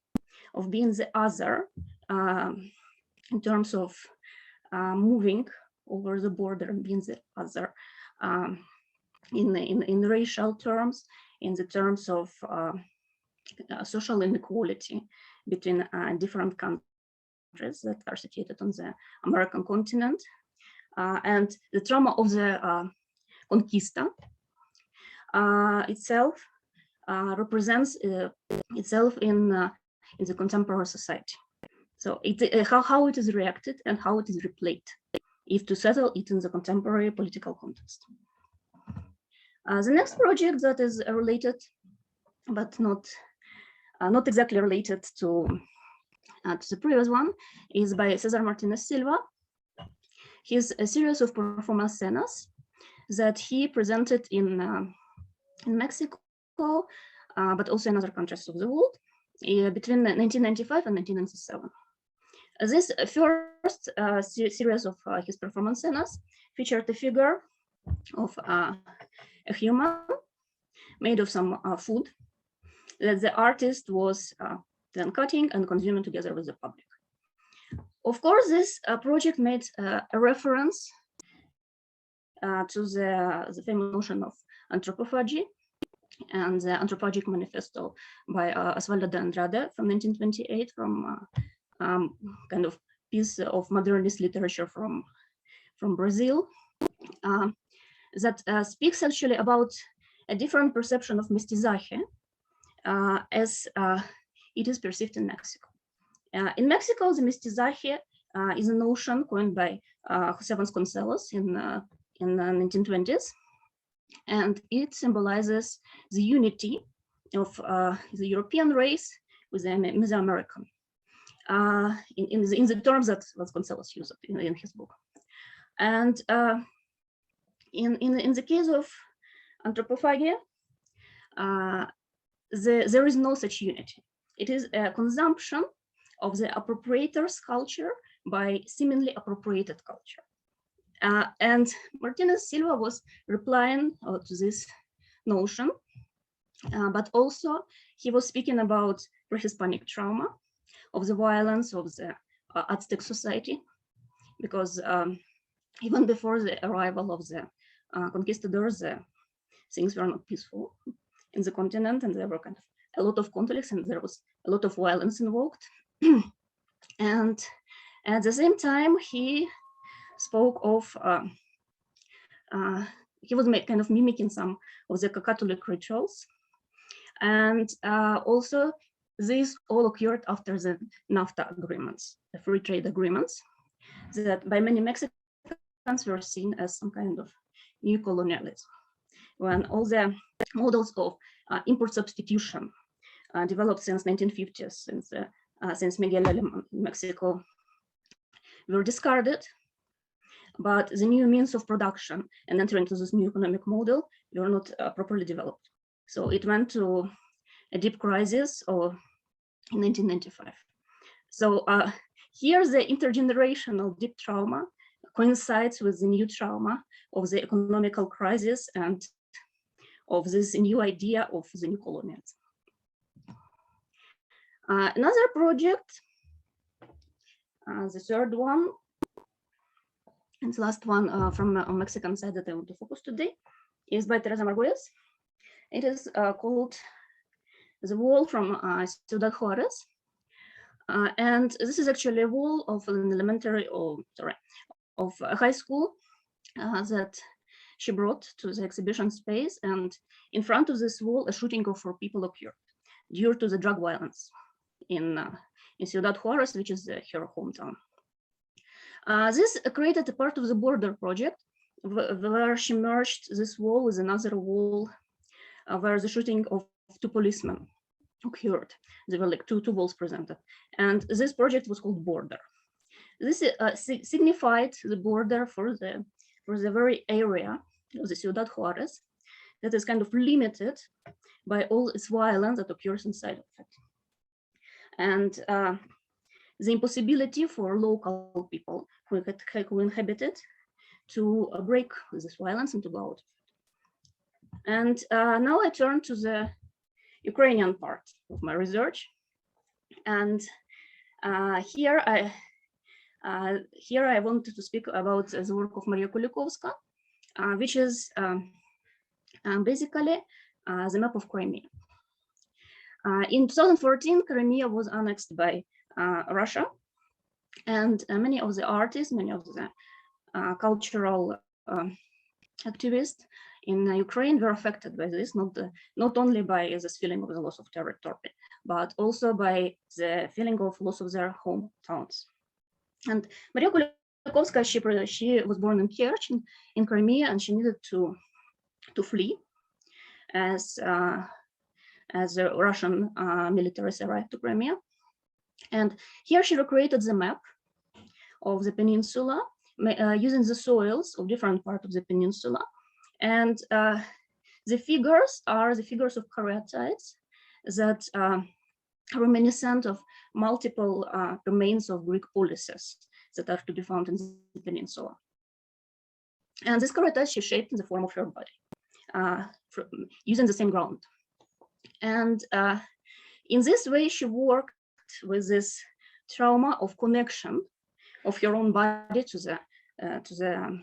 of being the other in terms of moving over the border and being the other in racial terms, in the terms of social inequality between different countries that are situated on the American continent, and the trauma of the conquista itself represents itself in the contemporary society. So how it is reacted and how it is replayed, if to settle it in the contemporary political context. The next project that is related, but not not exactly related to the previous one, is by César Martínez Silva. His a series of performancenas that he presented in Mexico, but also in other countries of the world, between 1995 and 1997. This first series of his performancenas featured a figure of a human made of some food that the artist was then cutting and consuming together with the public. Of course, this project made a reference to the famous notion of anthropophagy and the Anthropologic Manifesto by Osvaldo de Andrade from 1928, from kind of piece of modernist literature from Brazil, that speaks actually about a different perception of mestizaje as it is perceived in Mexico. In Mexico, the mestizaje is a notion coined by José Vasconcelos in the 1920s, and it symbolizes the unity of the European race with the Mesoamerican, in the terms that Vasconcelos used in his book. And in the case of anthropophagy, there is no such unity. It is a consumption of the appropriator's culture by seemingly appropriated culture. And Martínez Silva was replying to this notion, but also he was speaking about pre-Hispanic trauma, of the violence of the Aztec society, because even before the arrival of the conquistadors, things were not peaceful in the continent, and there were kind of a lot of conflicts, and there was a lot of violence involved. And at the same time, he spoke of, he was kind of mimicking some of the Catholic rituals. And also, these all occurred after the NAFTA agreements, the free trade agreements, that by many Mexicans were seen as some kind of new colonialism. When all the models of import substitution developed since 1950s, since Miguel Alemán in Mexico, were discarded, but the new means of production and entering into this new economic model were not properly developed. So it went to a deep crisis in 1995. So here the intergenerational deep trauma coincides with the new trauma of the economical crisis and of this new idea of the new colonialism. Another project, the third one, and the last one from a Mexican side that I want to focus today, is by Teresa Margolles. It is called The Wall from Ciudad Juárez. And this is actually a wall of an elementary, of a high school that she brought to the exhibition space. And in front of this wall, a shooting of 4 people occurred due to the drug violence in Ciudad Juárez, which is her hometown. This created a part of the border project where she merged this wall with another wall where the shooting of 2 policemen occurred. There were like two walls presented. And this project was called Border. This signified the border for the very area of the Ciudad Juárez that is kind of limited by all its violence that occurs inside of it. And the impossibility for local people who inhabit it to break this violence and to go out. And now I turn to the Ukrainian part of my research. And here I wanted to speak about the work of Maria Kulikovska, which is basically the map of Crimea. In 2014, Crimea was annexed by Russia, and many of the artists, many of the cultural activists in Ukraine were affected by this, not only by this feeling of the loss of territory, but also by the feeling of loss of their hometowns. And Maria Kulikovska, she was born in Kerch in Crimea, and she needed to flee as as the Russian militaries arrived to Crimea. And here she recreated the map of the peninsula using the soils of different parts of the peninsula. And the figures are the figures of caryatides that are reminiscent of multiple domains of Greek policies that are to be found in the peninsula. And this caryatides she shaped in the form of her body, using the same ground. And in this way, she worked with this trauma of connection of her own body to the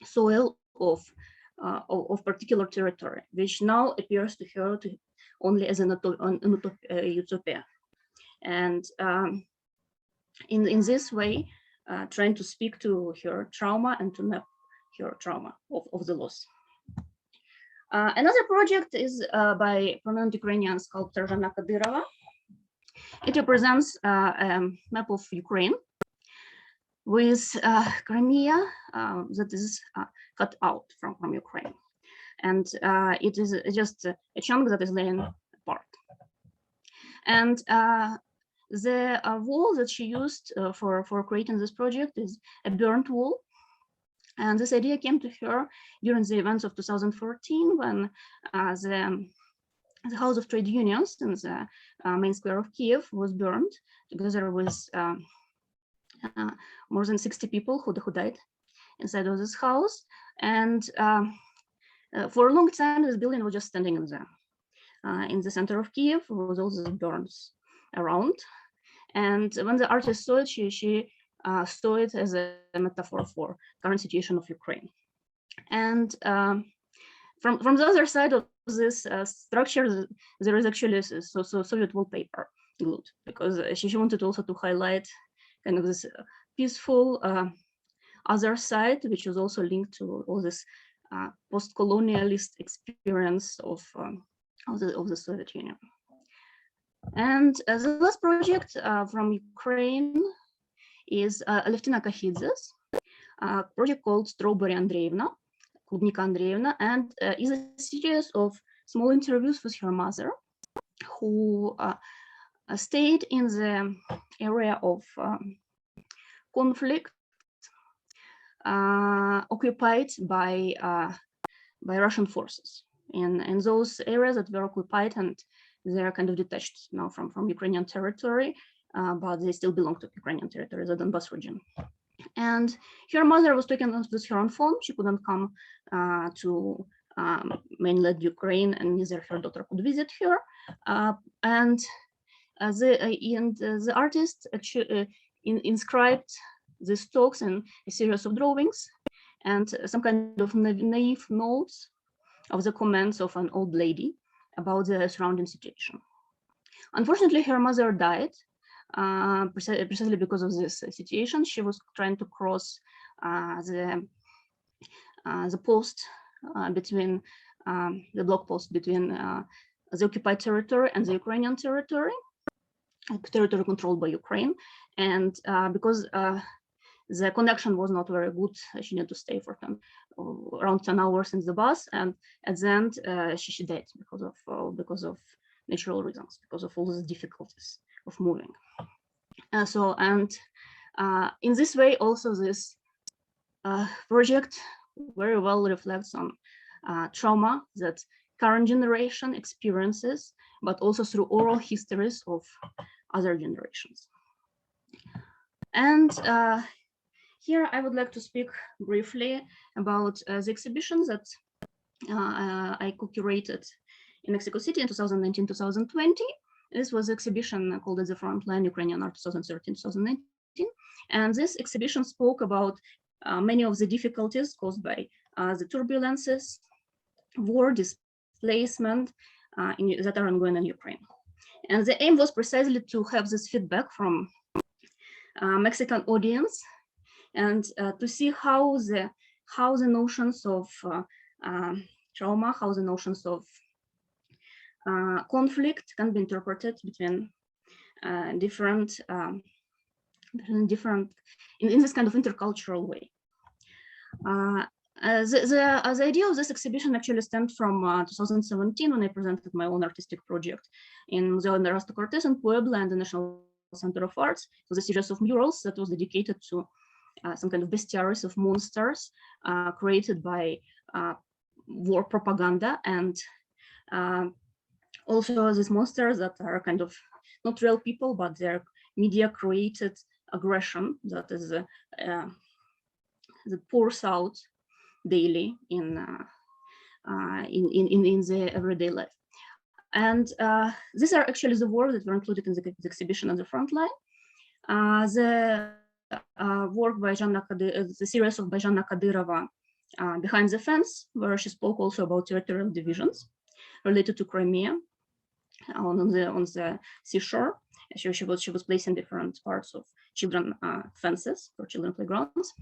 soil of particular territory, which now appears to her only as an utopia. And in this way, trying to speak to her trauma and to map her trauma of the loss. Another project is by prominent Ukrainian sculptor Monika Dorniak. It represents a map of Ukraine with Crimea that is cut out from Ukraine. And it is just a chunk that is laying apart. And the wall that she used for creating this project is a burnt wall. And this idea came to her during the events of 2014 when the House of Trade Unions in the main square of Kiev was burned together with more than 60 people who died inside of this house. And for a long time, this building was just standing in the center of Kiev with all the burns around. And when the artist saw it, she saw it as a metaphor for current situation of Ukraine. And from the other side of this structure, there is actually Soviet wallpaper glued, because she wanted also to highlight kind of this peaceful other side, which is also linked to all this post-colonialist experience of the Soviet Union. And the last project from Ukraine is Alevtina Kahidze's project called Strawberry Andreevna, Klubnika Andreevna, and is a series of small interviews with her mother, who stayed in the area of conflict occupied by Russian forces in those areas that were occupied, and they're kind of detached now from Ukrainian territory, but they still belong to Ukrainian territory, the Donbas region. And her mother was taken with her on phone. She couldn't come to mainland Ukraine, and neither her daughter could visit her. And the artist actually inscribed these talks in a series of drawings and some kind of naive notes of the comments of an old lady about the surrounding situation. Unfortunately, her mother died precisely because of this situation. She was trying to cross the post between the block post between the occupied territory and the Ukrainian territory controlled by Ukraine. And because the connection was not very good, she needed to stay for around 10 hours in the bus, and at the end she died because of natural reasons, because of all the difficulties of moving. In this way, also this project very well reflects on trauma that current generation experiences, but also through oral histories of other generations. And here I would like to speak briefly about the exhibition that I co-curated in Mexico City in 2019-2020. This was an exhibition called At the Frontline Ukrainian Art 2013-2019. And this exhibition spoke about many of the difficulties caused by the turbulences, war, displacement that are ongoing in Ukraine. And the aim was precisely to have this feedback from Mexican audience and to see how the notions of trauma, how the notions of conflict can be interpreted between different in this kind of intercultural way. The idea of this exhibition actually stemmed from 2017 when I presented my own artistic project in Museo Erasto Cortes in Puebla and the National Center of Arts. It was a series of murals that was dedicated to some kind of bestiaries of monsters created by war propaganda, and also these monsters that are kind of not real people, but they're media created aggression that is that pours out daily in the everyday life. And these are actually the works that were included in the exhibition on the front line. The work by the series of by Janna Kadyrova, Behind the Fence, where she spoke also about territorial divisions related to Crimea on the seashore. She was placing different parts of children fences for children playgrounds.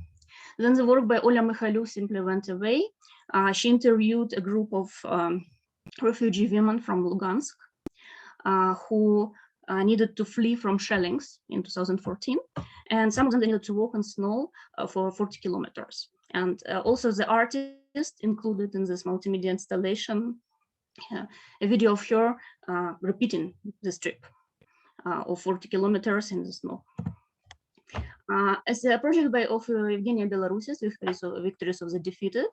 Then the work by Oля Mikhailiuk simply went away. She interviewed a group of refugee women from Lugansk who needed to flee from shellings in 2014. And some of them needed to walk in snow for 40 kilometers. And also the artist included in this multimedia installation a video of her repeating this trip of 40 kilometers in the snow. As a project by Evgenia Belarus's Victories of the Defeated,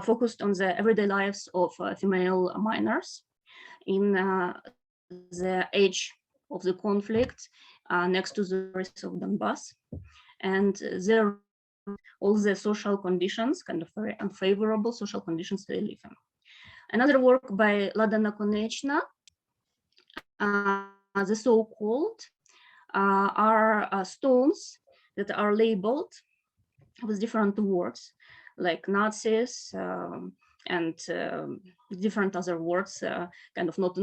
focused on the everyday lives of female miners in the age of the conflict next to the rest of Donbass, and there all the social conditions, kind of very unfavorable social conditions they live in. Another work by Lada Nakonechna, the so-called are stones that are labeled with different words like Nazis and different other words, kind of not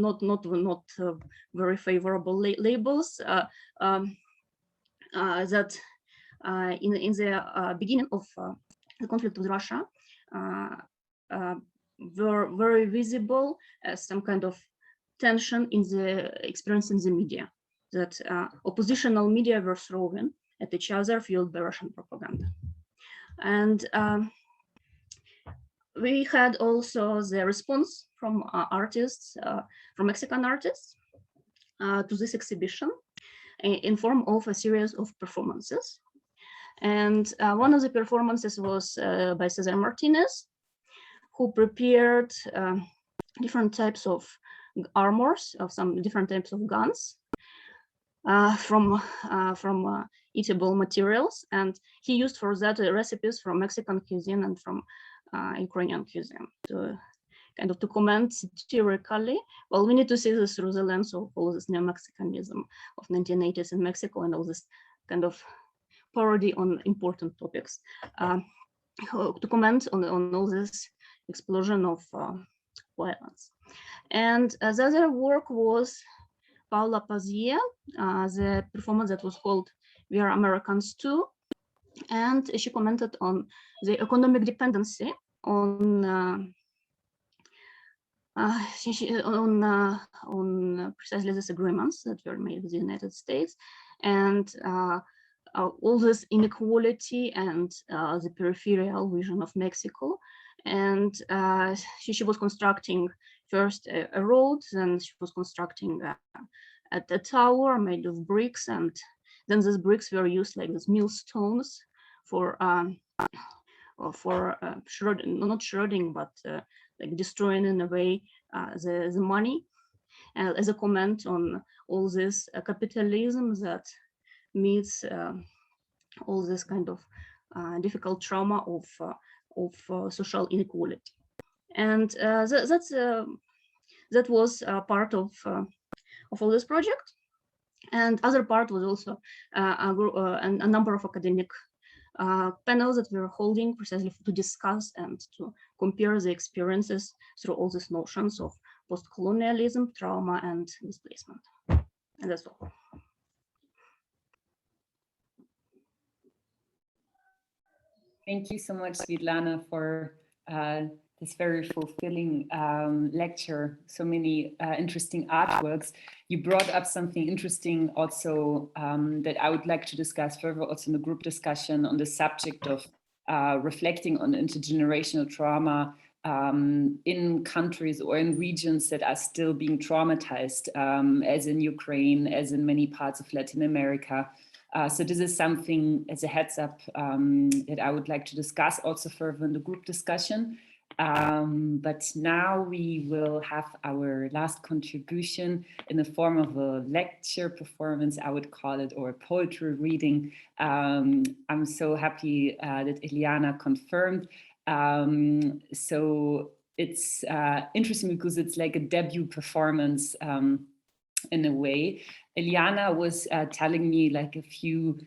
very favorable labels that in the beginning of the conflict with Russia were very visible as some kind of tension in the experience in the media, that oppositional media were throwing at each other, fueled by Russian propaganda. And we had also the response from artists, from Mexican artists to this exhibition in form of a series of performances. And one of the performances was by César Martínez, who prepared different types of armors, of some different types of guns from eatable materials, and he used for that recipes from Mexican cuisine and from Ukrainian cuisine to kind of to comment satirically. Well, we need to see this through the lens of all this neo-Mexicanism of 1980s in Mexico and all this kind of parody on important topics, to comment on all this explosion of violence. And the other work was Paula Pazier, the performance that was called We Are Americans Too. And she commented on the economic dependency on precisely these agreements that were made with the United States, and all this inequality and the peripheral vision of Mexico. And she was constructing first a road, then she was constructing a tower made of bricks, and then these bricks were used like these millstones for shredding, not shredding, but like destroying in a way the money, as a comment on all this capitalism that meets all this kind of difficult trauma of social inequality. And that was part of all this project. And other part was also a number of academic panels that we were holding precisely to discuss and to compare the experiences through all these notions of post-colonialism, trauma, and displacement. And that's all. Thank you so much, Svitlana, for this very fulfilling lecture. So many interesting artworks. You brought up something interesting also that I would like to discuss further also in the group discussion on the subject of reflecting on intergenerational trauma in countries or in regions that are still being traumatized, as in Ukraine, as in many parts of Latin America. So this is something, as a heads up, that I would like to discuss also further in the group discussion. But now we will have our last contribution in the form of a lecture performance, I would call it, or a poetry reading. I'm so happy that Eliana confirmed. So it's interesting because it's like a debut performance in a way. Eliana was telling me like a few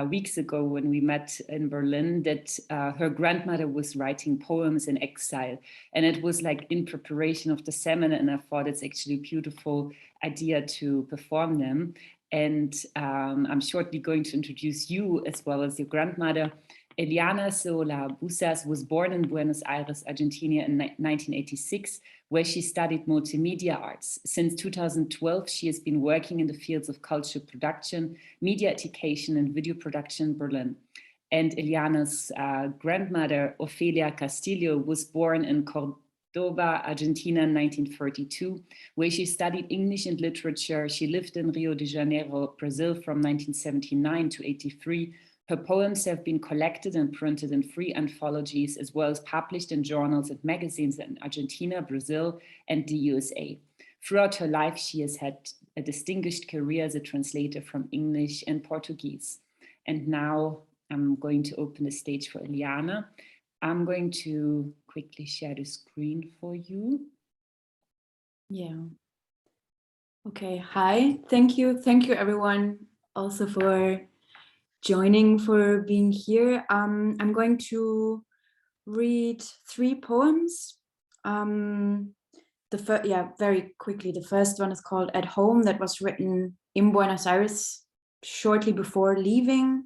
weeks ago when we met in Berlin that her grandmother was writing poems in exile, and it was like in preparation of the seminar, and I thought it's actually a beautiful idea to perform them. And I'm shortly going to introduce you as well as your grandmother. Eliana Sola Bussas was born in Buenos Aires, Argentina in 1986, where she studied multimedia arts. Since 2012, she has been working in the fields of cultural production, media education, and video production in Berlin. And Eliana's grandmother, Ofelia Castillo, was born in Cordoba, Argentina in 1932, where she studied English and literature. She lived in Rio de Janeiro, Brazil from 1979 to 83. Her poems have been collected and printed in 3 anthologies, as well as published in journals and magazines in Argentina, Brazil, and the USA. Throughout her life, she has had a distinguished career as a translator from English and Portuguese. And now I'm going to open the stage for Eliana. I'm going to quickly share the screen for you. Yeah. Okay, hi, thank you everyone also for joining, for being here. I'm going to read 3 poems. Very quickly. The first one is called At Home, that was written in Buenos Aires shortly before leaving.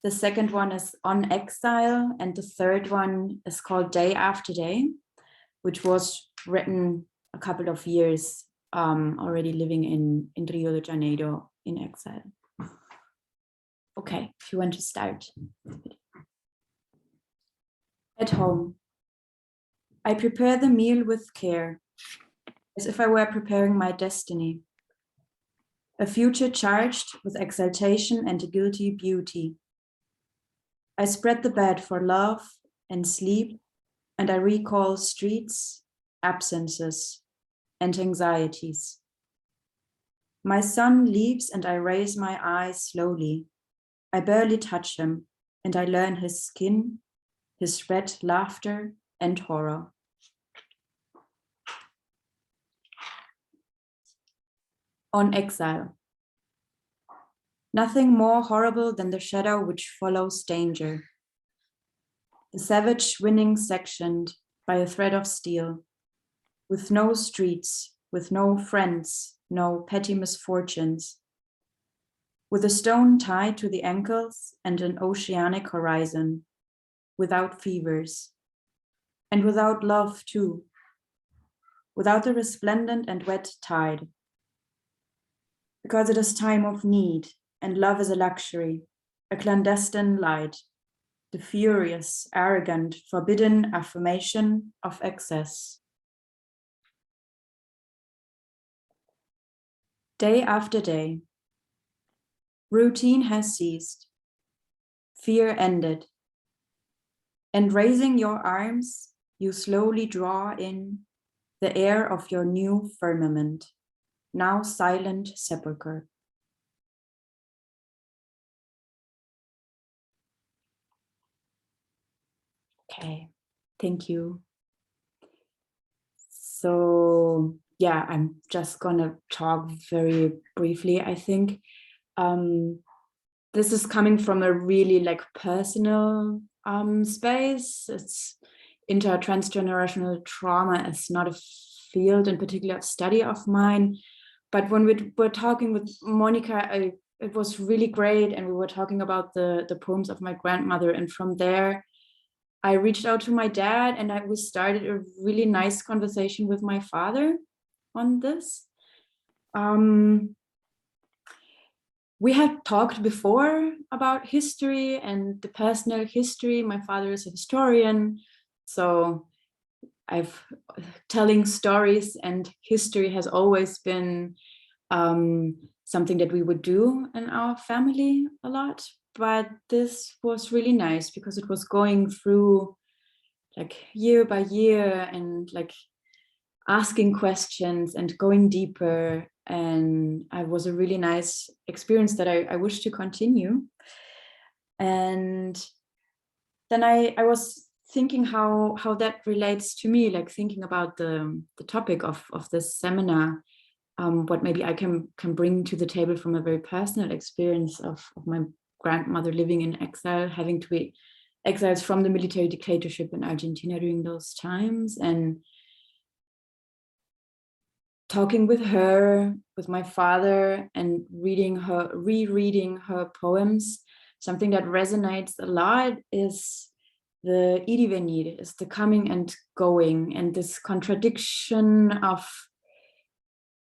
The second one is On Exile, and the third one is called Day After Day, which was written a couple of years already living in Rio de Janeiro in exile. Okay, if you want to start. At home, I prepare the meal with care, as if I were preparing my destiny, a future charged with exaltation and a guilty beauty. I spread the bed for love and sleep, and I recall streets, absences, and anxieties. My son leaves and I raise my eyes slowly. I barely touch him, and I learn his skin, his red laughter and horror. On Exile. Nothing more horrible than the shadow which follows danger. The savage winning sectioned by a thread of steel, with no streets, with no friends, no petty misfortunes, with a stone tied to the ankles and an oceanic horizon, without fevers, and without love too, without the resplendent and wet tide, because it is time of need, and love is a luxury, a clandestine light, the furious, arrogant, forbidden affirmation of excess. Day after day, routine has ceased, fear ended, and raising your arms, you slowly draw in the air of your new firmament, now silent sepulchre. Okay, thank you. So yeah, I'm just gonna talk very briefly, I think. This is coming from a really like personal space. It's intertransgenerational trauma is not a field in particular of study of mine. But when we were talking with Monika, it was really great. And we were talking about the poems of my grandmother. And from there, I reached out to my dad and we started a really nice conversation with my father on this. we had talked before about history and the personal history. My father is a historian, so telling stories and history has always been something that we would do in our family a lot. But this was really nice because it was going through like year by year and like asking questions and going deeper. And it was a really nice experience that I wish to continue. And then I was thinking how that relates to me, like thinking about the topic of this seminar, what maybe I can bring to the table from a very personal experience of my grandmother living in exile, having to be exiled from the military dictatorship in Argentina during those times, and talking with her, with my father, and rereading her poems. Something that resonates a lot is the ir y venir, is the coming and going, and this contradiction of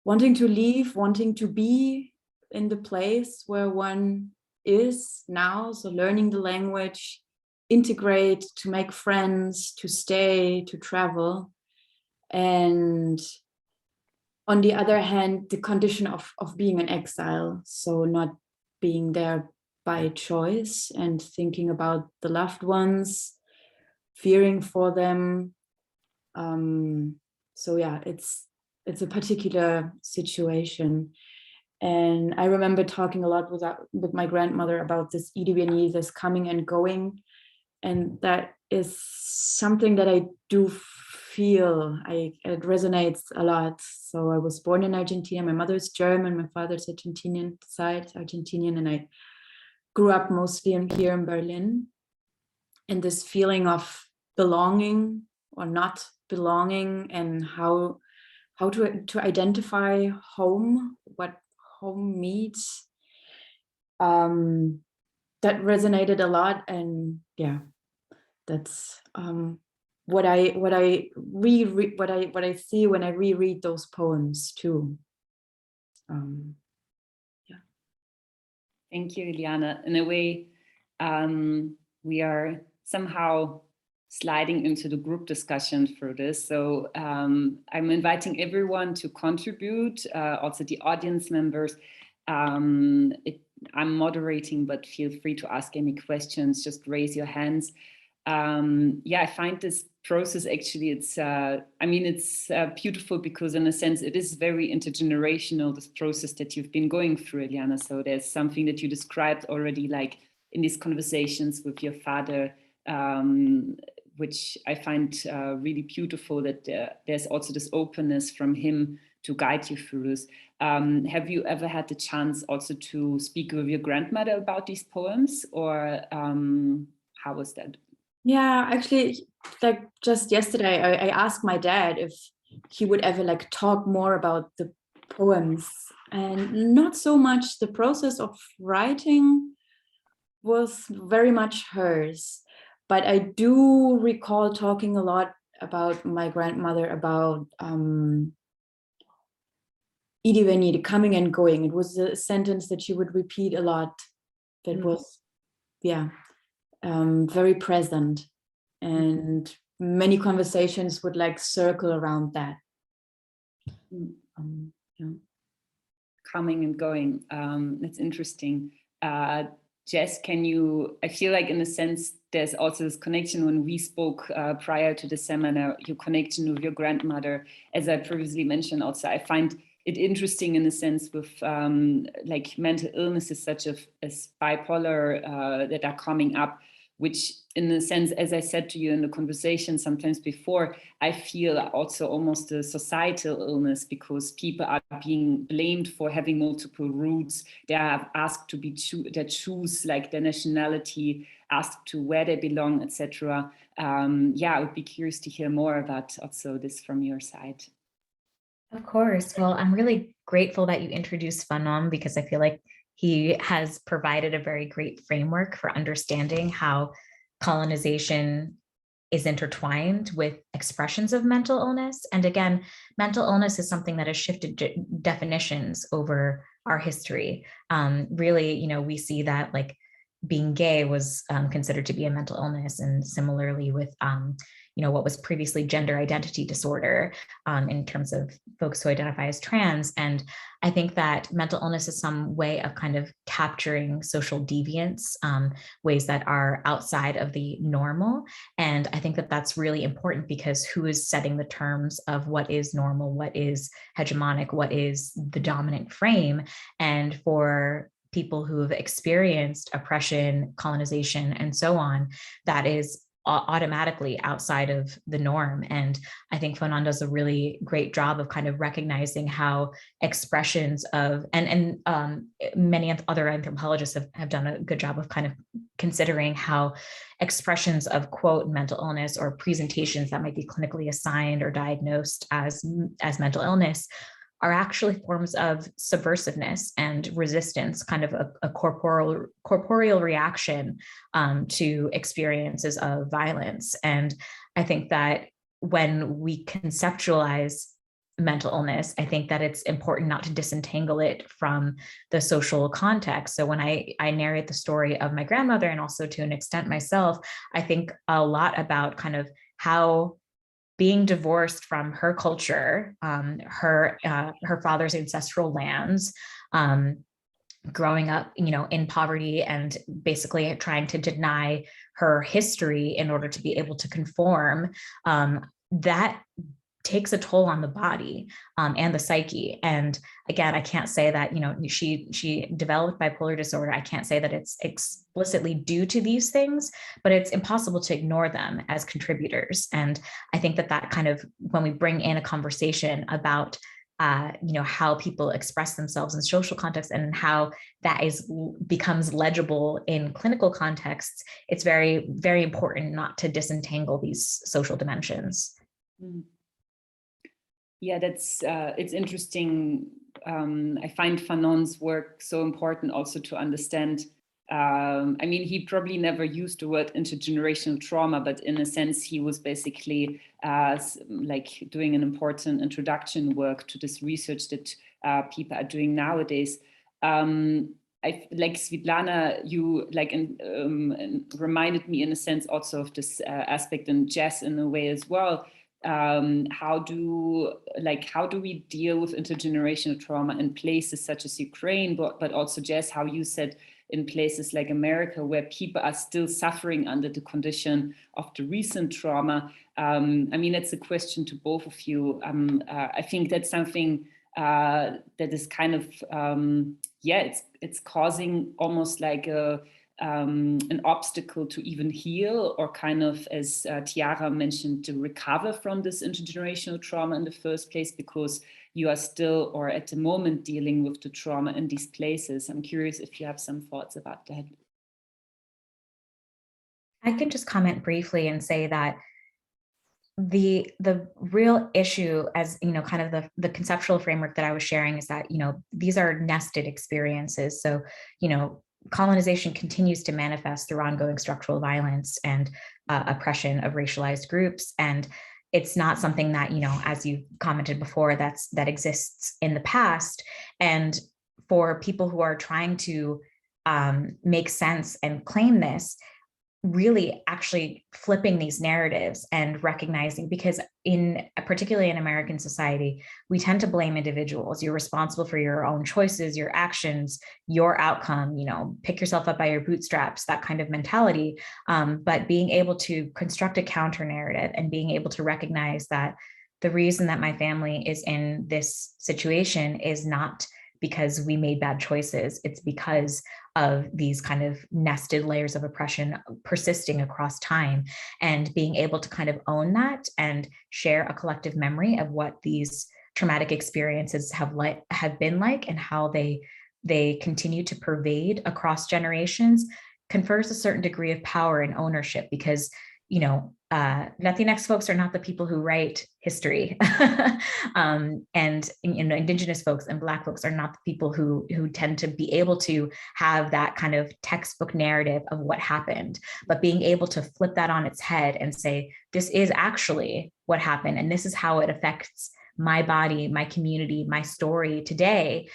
wanting to leave, wanting to be in the place where one is now, so learning the language, integrate, to make friends, to stay, to travel. And on the other hand, the condition of being in exile, so not being there by choice and thinking about the loved ones, fearing for them. So yeah, it's a particular situation. And I remember talking a lot with my grandmother about this ir y venir, this coming and going. And that is something that I do feel, it resonates a lot. So I was born in Argentina. My mother is German, my father's Argentinian, and I grew up mostly here in Berlin. And this feeling of belonging or not belonging, and how to identify home, what home means, that resonated a lot. And yeah, that's what I see when I reread those poems too. Yeah. Thank you, Eliana. In a way, we are somehow sliding into the group discussion through this. So I'm inviting everyone to contribute, also the audience members. I'm moderating, but feel free to ask any questions, just raise your hands. Yeah, I find this process actually, it's beautiful because in a sense it is very intergenerational, this process that you've been going through, Eliana. So there's something that you described already, like in these conversations with your father, which I find really beautiful, that there's also this openness from him to guide you through this. Have you ever had the chance also to speak with your grandmother about these poems, or how was that? Yeah, actually, like just yesterday, I asked my dad if he would ever like talk more about the poems, and not so much the process of writing was very much hers. But I do recall talking a lot about my grandmother, about ir y venir, coming and going. It was a sentence that she would repeat a lot. That was, yeah, very present. And many conversations would like circle around that. Yeah. Coming and going. That's interesting. Jess, I feel like in a sense, there's also this connection when we spoke prior to the seminar, your connection with your grandmother, as I previously mentioned also, I find it interesting in a sense with like mental illnesses such as bipolar that are coming up, which in a sense, as I said to you in the conversation sometimes before, I feel also almost a societal illness, because people are being blamed for having multiple roots. They are asked to they choose like their nationality, asked to where they belong, etc. Yeah, I would be curious to hear more about also this from your side. Of course. Well, I'm really grateful that you introduced Fanon, because I feel like he has provided a very great framework for understanding how colonization is intertwined with expressions of mental illness. And again, mental illness is something that has shifted definitions over our history. Really, you know, we see that like being gay was considered to be a mental illness, and similarly with you know, what was previously gender identity disorder in terms of folks who identify as trans. And I think that mental illness is some way of kind of capturing social deviance, ways that are outside of the normal. And I think that that's really important, because who is setting the terms of what is normal, what is hegemonic, what is the dominant frame? And for people who have experienced oppression, colonization, and so on, that is automatically outside of the norm. And I think Fanon does a really great job of kind of recognizing how expressions of, and many other anthropologists have done a good job of kind of considering how expressions of quote mental illness, or presentations that might be clinically assigned or diagnosed as mental illness, are actually forms of subversiveness and resistance, kind of a corporeal reaction to experiences of violence. And I think that when we conceptualize mental illness, I think that it's important not to disentangle it from the social context. So when I narrate the story of my grandmother, and also to an extent myself, I think a lot about kind of how being divorced from her culture, her father's ancestral lands, growing up, you know, in poverty, and basically trying to deny her history in order to be able to conform, that takes a toll on the body and the psyche. And again, I can't say that, you know, she developed bipolar disorder. I can't say that it's explicitly due to these things, but it's impossible to ignore them as contributors. And I think that kind of, when we bring in a conversation about you know, how people express themselves in social contexts, and how that becomes legible in clinical contexts, it's very, very important not to disentangle these social dimensions. Mm. Yeah, that's it's interesting. I find Fanon's work so important also to understand. I mean, he probably never used the word intergenerational trauma, but in a sense, he was basically like doing an important introduction work to this research that people are doing nowadays. Like Svitlana, you like reminded me in a sense also of this aspect in jazz in a way as well. How do we deal with intergenerational trauma in places such as Ukraine, but also Jess, how you said in places like America, where people are still suffering under the condition of the recent trauma? I mean, it's a question to both of you. I think that's something that is kind of, yeah, it's causing almost like an obstacle to even heal, or kind of, as Tiara mentioned, to recover from this intergenerational trauma in the first place, because you are still, or at the moment, dealing with the trauma in these places. I'm curious if you have some thoughts about that. I can just comment briefly and say that the real issue, as you know, kind of the conceptual framework that I was sharing, is that, you know, these are nested experiences. So, you know, colonization continues to manifest through ongoing structural violence and oppression of racialized groups. And it's not something that, you know, as you commented before, that exists in the past. And for people who are trying to make sense and claim this, really actually flipping these narratives and recognizing, because particularly in American society, we tend to blame individuals. You're responsible for your own choices, your actions, your outcome, you know, pick yourself up by your bootstraps, that kind of mentality. But being able to construct a counter narrative and being able to recognize that the reason that my family is in this situation is not because we made bad choices. It's because of these kind of nested layers of oppression persisting across time, and being able to kind of own that and share a collective memory of what these traumatic experiences have been like, and how they continue to pervade across generations, confers a certain degree of power and ownership. Because, you know, Latinx folks are not the people who write history, and you know, Indigenous folks and Black folks are not the people who tend to be able to have that kind of textbook narrative of what happened. But being able to flip that on its head and say, this is actually what happened, and this is how it affects my body, my community, my story today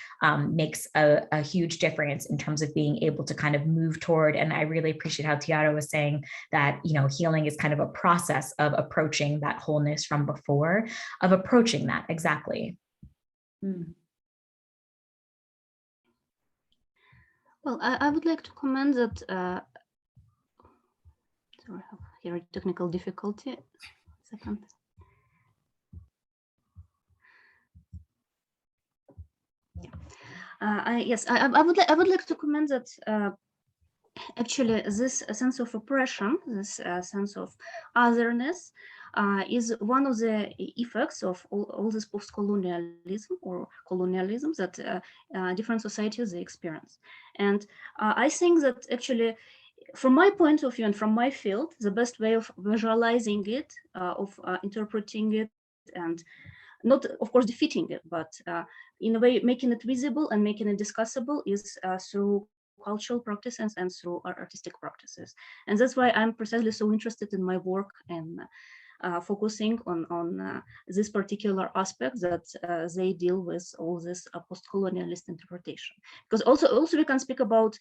makes a huge difference in terms of being able to kind of move toward. And I really appreciate how Tiara was saying that, you know, healing is kind of a process of approaching that wholeness from before, of approaching that. Exactly. Mm. Well, I would like to comment that, sorry, I have here a technical difficulty. Second. Yes, I would like to comment that actually this sense of oppression, this sense of otherness, is one of the effects of all this post-colonialism or colonialism that different societies they experience. And I think that actually, from my point of view and from my field, the best way of visualizing it, of interpreting it, and not, of course, defeating it, but in a way making it visible and making it discussable is through cultural practices and through artistic practices. And that's why I'm precisely so interested in my work and focusing on this particular aspect that they deal with all this post-colonialist interpretation. Because also we can speak about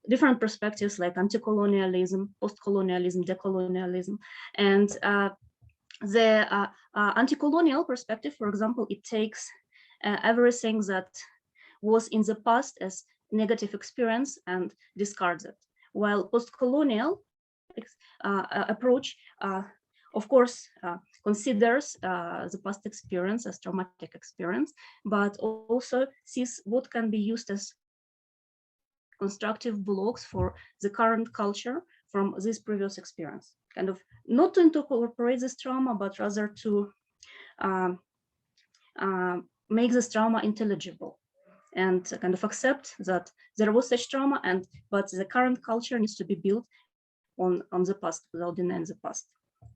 different perspectives like anti-colonialism, post-colonialism, decolonialism, and the anti-colonial perspective, for example, it takes everything that was in the past as negative experience and discards it, while post-colonial approach, of course, considers the past experience as traumatic experience, but also sees what can be used as constructive blocks for the current culture from this previous experience. Kind of not to incorporate this trauma, but rather to make this trauma intelligible and kind of accept that there was such trauma, but the current culture needs to be built on the past without denying the past.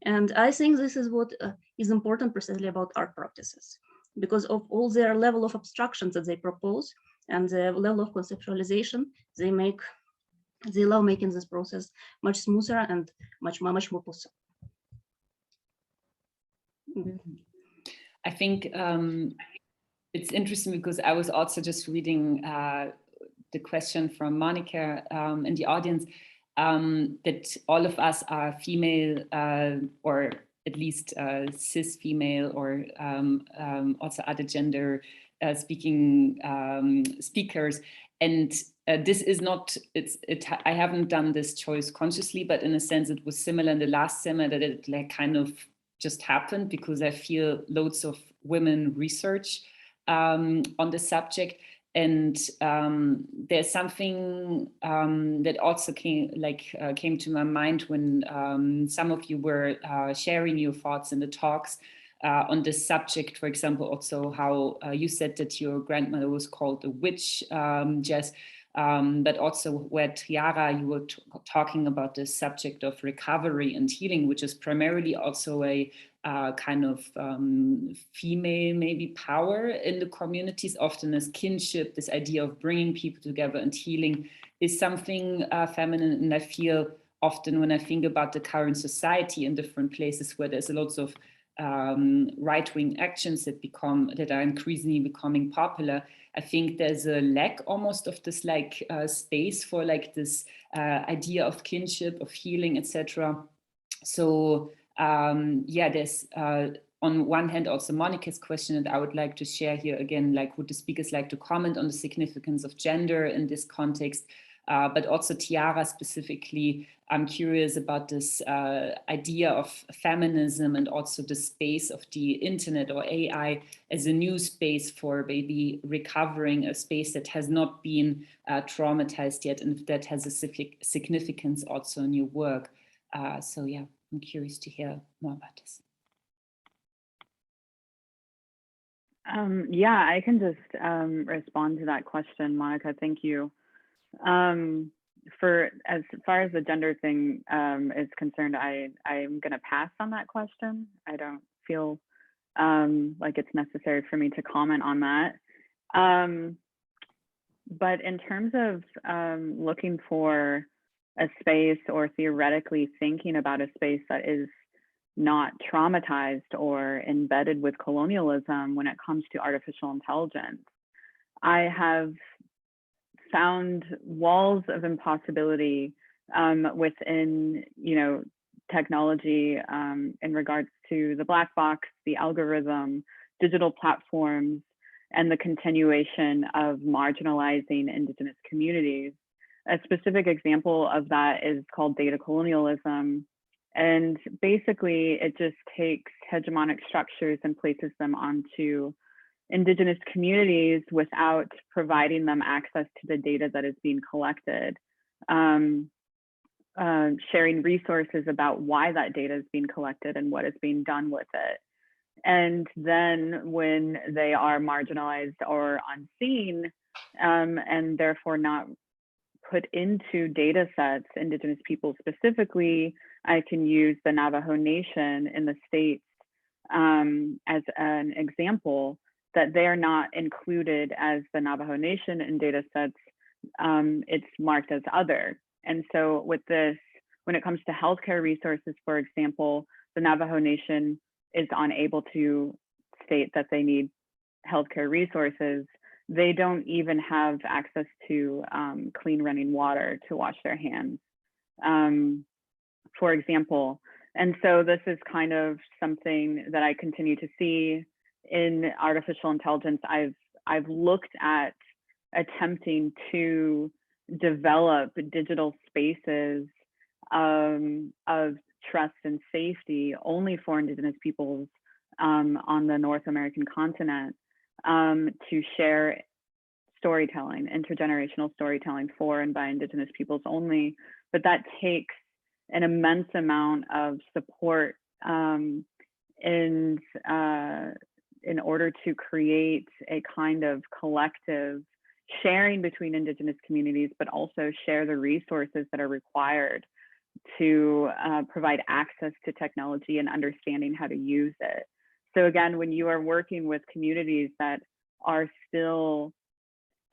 And I think this is what is important precisely about art practices, because of all their level of abstractions that they propose and the level of conceptualization they make, they allow making this process much smoother and much more possible. I think it's interesting because I was also just reading the question from Monika in the audience, that all of us are female or at least cis female or also other gender speaking speakers. And this is not, I haven't done this choice consciously, but in a sense it was similar in the last summer that it like kind of just happened because I feel loads of women research on the subject. And there's something that also came to my mind when some of you were sharing your thoughts in the talks on this subject. For example, also how you said that your grandmother was called a witch, Jess, but also where Tiara, you were talking about the subject of recovery and healing, which is primarily also a kind of female maybe power in the communities, often as kinship. This idea of bringing people together and healing is something feminine. And I feel often when I think about the current society in different places where there's lots of right-wing actions that are increasingly becoming popular, I think there's a lack almost of this like space for like this idea of kinship, of healing, etc. So yeah, there's on one hand also Monika's question that I would like to share here again, like would the speakers like to comment on the significance of gender in this context, but also Tiara specifically, I'm curious about this idea of feminism and also the space of the internet or AI as a new space for maybe recovering a space that has not been traumatized yet, and if that has a significance also in your work. So yeah, I'm curious to hear more about this. Yeah, I can just respond to that question, Monika. Thank you. For as far as the gender thing is concerned, I'm going to pass on that question. I don't feel like it's necessary for me to comment on that. But in terms of looking for a space or theoretically thinking about a space that is not traumatized or embedded with colonialism when it comes to artificial intelligence. I have found walls of impossibility within, technology in regards to the black box, the algorithm, digital platforms, and the continuation of marginalizing Indigenous communities. A specific example of that is called data colonialism. And basically, it just takes hegemonic structures and places them onto Indigenous communities without providing them access to the data that is being collected, sharing resources about why that data is being collected and what is being done with it. And then when they are marginalized or unseen, and therefore not put into data sets, Indigenous people specifically, I can use the Navajo Nation in the States as an example, that they are not included as the Navajo Nation in data sets. It's marked as other. And so with this, when it comes to healthcare resources, for example, the Navajo Nation is unable to state that they need healthcare resources. They don't even have access to clean running water to wash their hands, for example. And so this is kind of something that I continue to see in artificial intelligence. I've looked at attempting to develop digital spaces of trust and safety only for Indigenous peoples on the North American continent, to share storytelling, intergenerational storytelling for and by Indigenous peoples only. But that takes an immense amount of support in order to create a kind of collective sharing between Indigenous communities, but also share the resources that are required to provide access to technology and understanding how to use it. So again, when you are working with communities that are still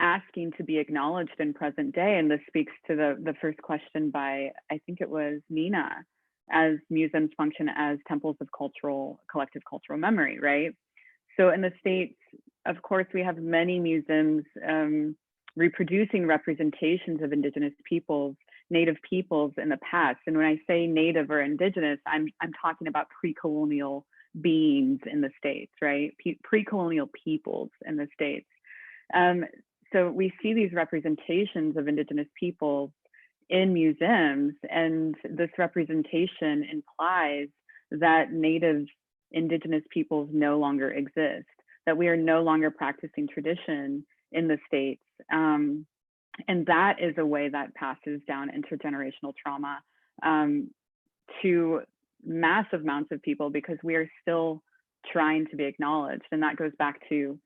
asking to be acknowledged in present day, and this speaks to the first question by, I think it was Nina, as museums function as temples of collective cultural memory, right? So in the States, of course, we have many museums reproducing representations of Indigenous peoples, Native peoples in the past. And when I say Native or Indigenous, I'm talking about pre-colonial beings in the States, right? Pre-colonial peoples in the States. So we see these representations of Indigenous people in museums, and this representation implies that Native Indigenous peoples no longer exist, that we are no longer practicing tradition in the States. And that is a way that passes down intergenerational trauma to massive amounts of people, because we are still trying to be acknowledged. And that goes back to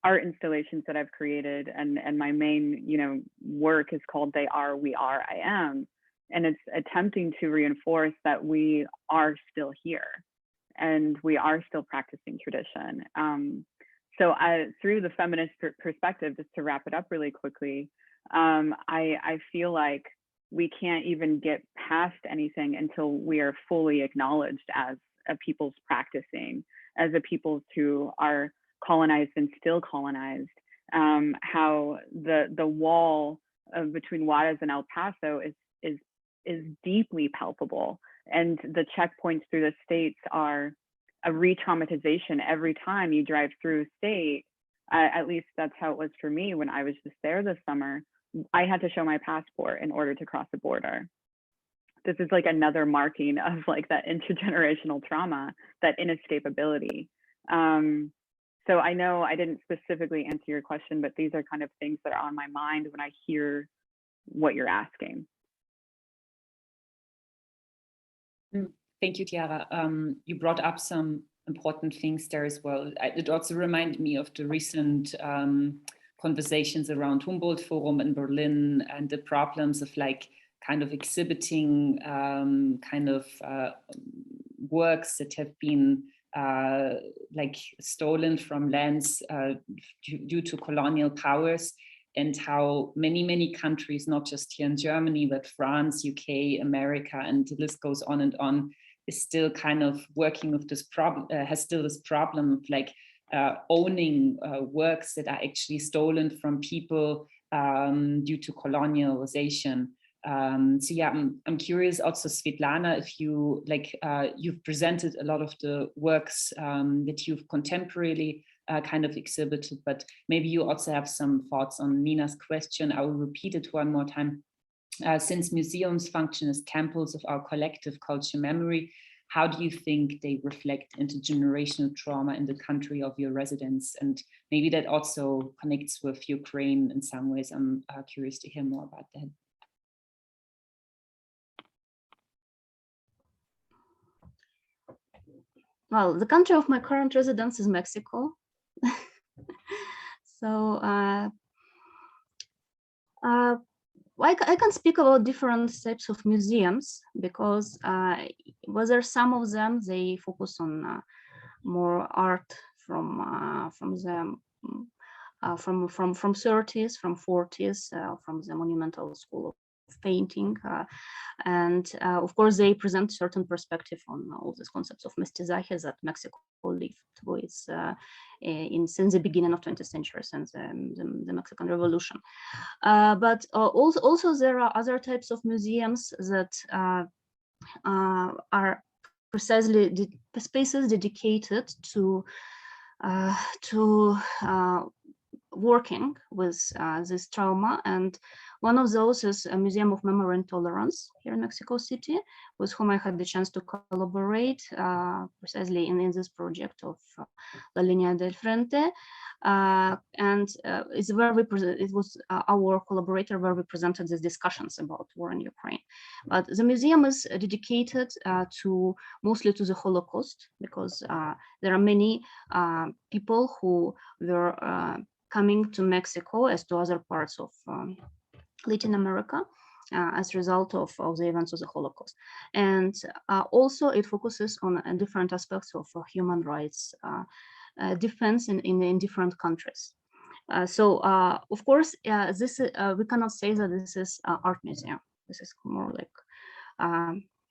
art installations that I've created, and my main work is called They Are, We Are, I Am. And it's attempting to reinforce that we are still here and we are still practicing tradition. So through the feminist perspective, just to wrap it up really quickly, I feel like we can't even get past anything until we are fully acknowledged as a people's practicing, as a peoples who are colonized and still colonized. How the wall between Juarez and El Paso is deeply palpable, and the checkpoints through the states are a re-traumatization every time you drive through a state. At least that's how it was for me when I was just there this summer. I had to show my passport in order to cross the border. This is like another marking of like that intergenerational trauma, that inescapability. So I know I didn't specifically answer your question, but these are kind of things that are on my mind when I hear what you're asking. Thank you, Tiara. You brought up some important things there as well. It also reminded me of the recent conversations around Humboldt Forum in Berlin, and the problems of like kind of exhibiting works that have been like stolen from lands due to colonial powers, and how many countries, not just here in Germany, but France, UK, America, and the list goes on and on, is still kind of working with this problem, has still this problem of like owning works that are actually stolen from people due to colonialization. So yeah, I'm curious also, Svitlana, if you like, you've presented a lot of the works that you've contemporarily kind of exhibited, but maybe you also have some thoughts on Nina's question. I will repeat it one more time. Since museums function as temples of our collective culture memory, how do you think they reflect intergenerational trauma in the country of your residence? And maybe that also connects with Ukraine in some ways. I'm curious to hear more about that. Well, the country of my current residence is Mexico. So I can speak about different types of museums, because whether some of them, they focus on more art from the from 30s, from 40s, from the monumental school of painting, and of course they present certain perspective on all these concepts of mestizaje that Mexico lived with since the beginning of 20th century, since the Mexican Revolution. But also there are other types of museums that are precisely spaces dedicated to working with this trauma, and one of those is a Museum of Memory and Tolerance here in Mexico City, with whom I had the chance to collaborate precisely in this project of La Línea del Frente, and it's where it was our collaborator where we presented these discussions about war in Ukraine. But the museum is dedicated mostly to the Holocaust, because there are many people who were coming to Mexico, as to other parts of Latin America, as a result of the events of the Holocaust. And also it focuses on different aspects of human rights defense in different countries. So of course, this we cannot say that this is an art museum. This is more like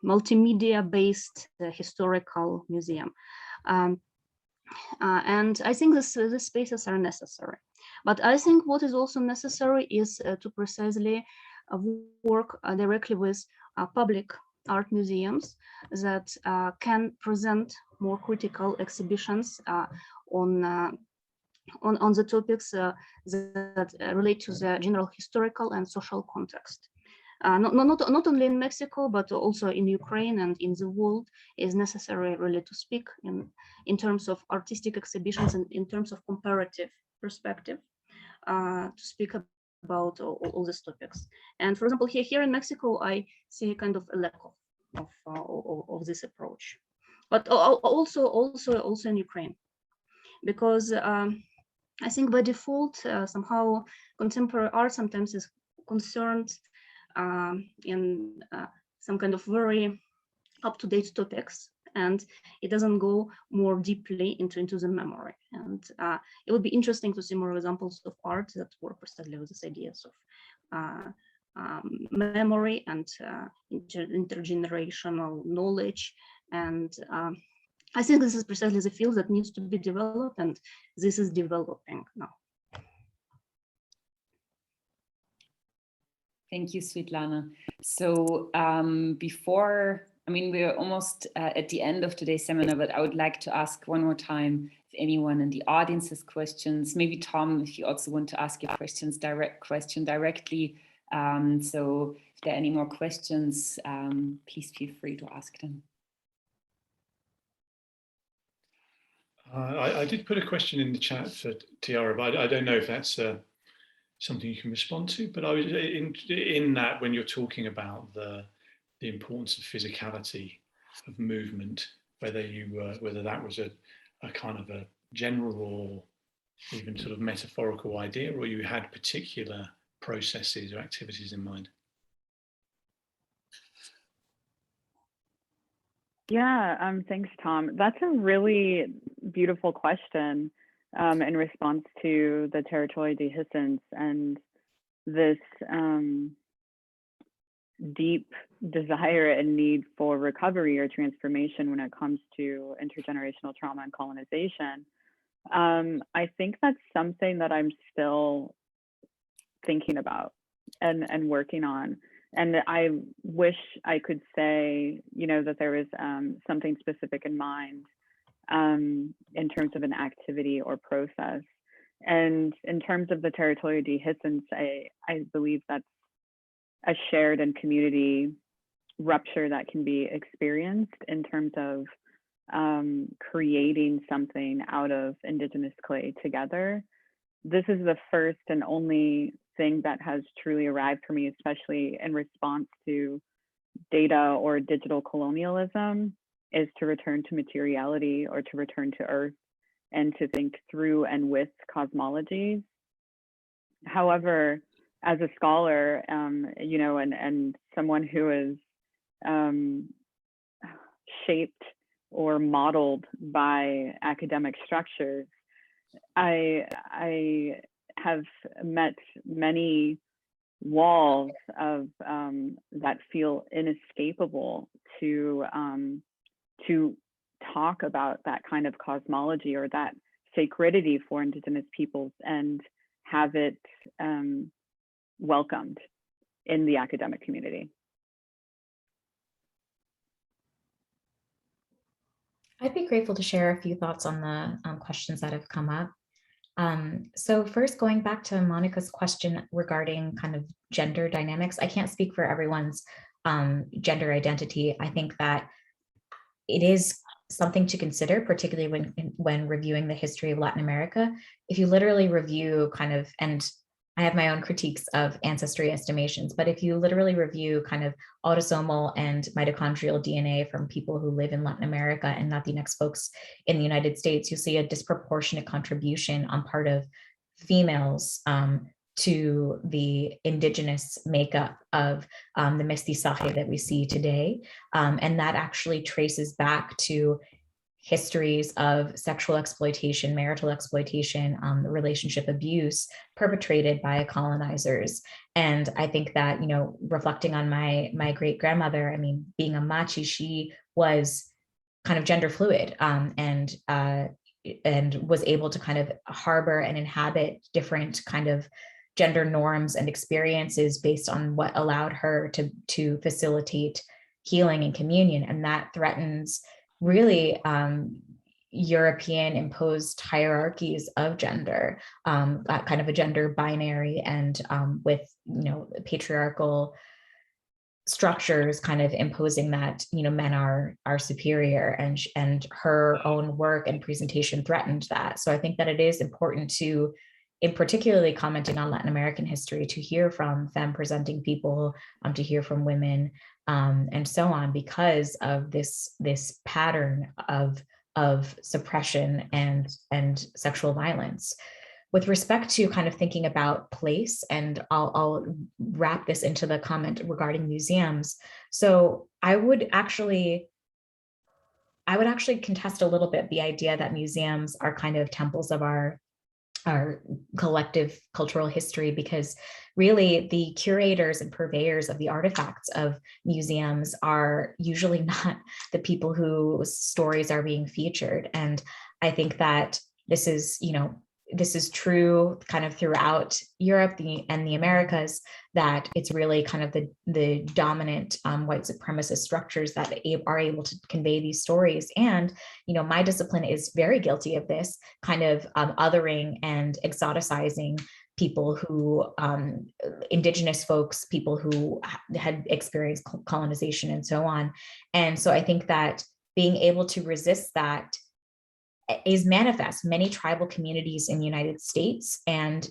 multimedia-based historical museum. And I think these spaces are necessary. But I think what is also necessary is to precisely work directly with public art museums that can present more critical exhibitions on the topics that relate to the general historical and social context. Not only in Mexico, but also in Ukraine and in the world, is necessary really to speak in terms of artistic exhibitions and in terms of comparative perspective, to speak about all these topics. And for example, here in Mexico, I see a kind of a lack of this approach, but also in Ukraine, because I think by default, somehow contemporary art sometimes is concerned in some kind of very up-to-date topics, and it doesn't go more deeply into the memory. And it would be interesting to see more examples of art that work precisely with these ideas of memory and intergenerational knowledge. And I think this is precisely the field that needs to be developed, and this is developing now. Thank you, Svitlana. So we're almost at the end of today's seminar, but I would like to ask one more time if anyone in the audience has questions. Maybe Tom, if you also want to ask your question directly. So if there are any more questions, please feel free to ask them. I did put a question in the chat for Tiara, but I don't know if that's something you can respond to. But I was in that, when you're talking about the importance of physicality of movement, whether that was a kind of a general or even sort of metaphorical idea, or you had particular processes or activities in mind. Yeah, thanks, Tom. That's a really beautiful question in response to the territorial dehiscence and this deep desire and need for recovery or transformation when it comes to intergenerational trauma and colonization. I think that's something that I'm still thinking about and working on. And I wish I could say, you know, that there was something specific in mind in terms of an activity or process. And in terms of the territorial dehiscence, I believe that's a shared and community rupture that can be experienced in terms of creating something out of Indigenous clay together. This is the first and only thing that has truly arrived for me, especially in response to data or digital colonialism, is to return to materiality or to return to earth and to think through and with cosmologies. However, as a scholar, you know, and someone who is shaped or modeled by academic structures, I have met many walls of that feel inescapable to talk about that kind of cosmology or that sacredity for Indigenous peoples and have it welcomed in the academic community. I'd be grateful to share a few thoughts on the questions that have come up. So first, going back to Monika's question regarding kind of gender dynamics, I can't speak for everyone's gender identity. I think that it is something to consider, particularly when reviewing the history of Latin America. If you literally review kind of, and I have my own critiques of ancestry estimations, but if you literally review kind of autosomal and mitochondrial DNA from people who live in Latin America and Latinx folks in the United States, you'll see a disproportionate contribution on part of females to the indigenous makeup of the mestizaje that we see today. And that actually traces back to histories of sexual exploitation, marital exploitation, relationship abuse perpetrated by colonizers. And I think that, you know, reflecting on my great grandmother, I mean, being a machi, she was kind of gender fluid and was able to kind of harbor and inhabit different kind of gender norms and experiences based on what allowed her to facilitate healing and communion. And that threatens really European imposed hierarchies of gender, kind of a gender binary, and with, you know, patriarchal structures kind of imposing that, you know, men are superior, and her own work and presentation threatened that. So I think that it is important to, in particularly commenting on Latin American history, to hear from femme presenting people, to hear from women, and so on, because of this pattern of suppression and sexual violence. With respect to kind of thinking about place, and I'll wrap this into the comment regarding museums. So I would actually contest a little bit the idea that museums are kind of temples of our collective cultural history, because really the curators and purveyors of the artifacts of museums are usually not the people whose stories are being featured. And I think that this is, you know, this is true kind of throughout Europe and the Americas, that it's really kind of the dominant white supremacist structures that are able to convey these stories. And, you know, my discipline is very guilty of this kind of othering and exoticizing people who, indigenous folks, people who had experienced colonization and so on. And so I think that being able to resist that is manifest. Many tribal communities in the United States and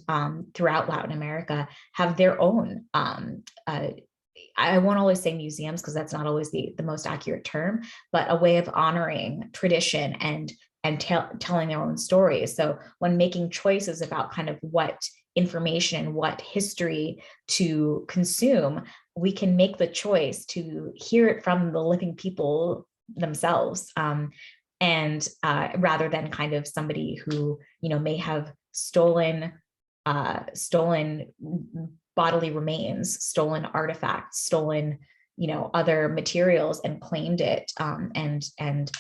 throughout Latin America have their own, I won't always say museums because that's not always the most accurate term, but a way of honoring tradition and telling their own stories. So when making choices about kind of what information, what history to consume, we can make the choice to hear it from the living people themselves. And rather than kind of somebody who, you know, may have stolen bodily remains, stolen artifacts, stolen, other materials, and claimed it and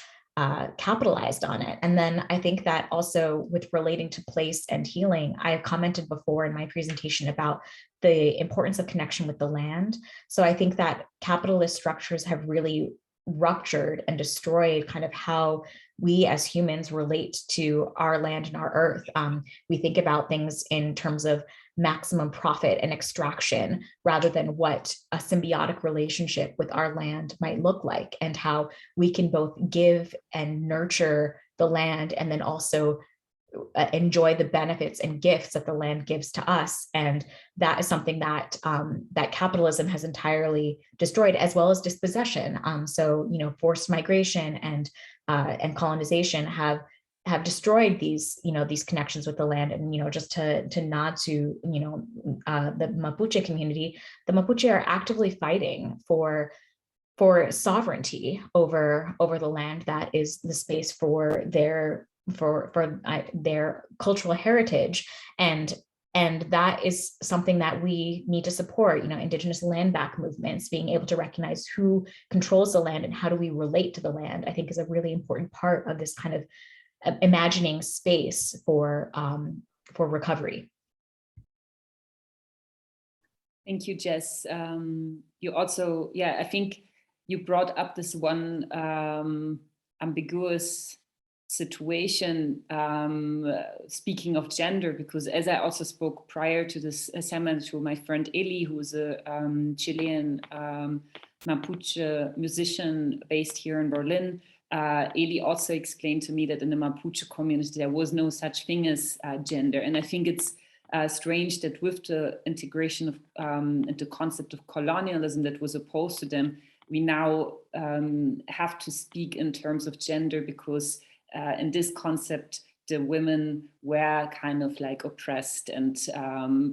capitalized on it. And then I think that also with relating to place and healing, I have commented before in my presentation about the importance of connection with the land. So I think that capitalist structures have really ruptured and destroyed kind of how we as humans relate to our land and our earth. We think about things in terms of maximum profit and extraction rather than what a symbiotic relationship with our land might look like, and how we can both give and nurture the land and then also enjoy the benefits and gifts that the land gives to us. And that is something that that capitalism has entirely destroyed, as well as dispossession. So forced migration and colonization have destroyed these these connections with the land. And just to nod to the Mapuche community, the Mapuche are actively fighting for sovereignty over the land that is the space for their cultural heritage, and that is something that we need to support. Indigenous land back movements, being able to recognize who controls the land and how do we relate to the land, I think is a really important part of this kind of imagining space for recovery. Thank you, Jess. You also, I think you brought up this one ambiguous situation, speaking of gender, because as I also spoke prior to this seminar to my friend Eli, who's a Chilean Mapuche musician based here in Berlin, Eli also explained to me that in the Mapuche community there was no such thing as gender. And I think it's strange that with the integration of the concept of colonialism that was opposed to them, we now have to speak in terms of gender, because in this concept, the women were kind of like oppressed and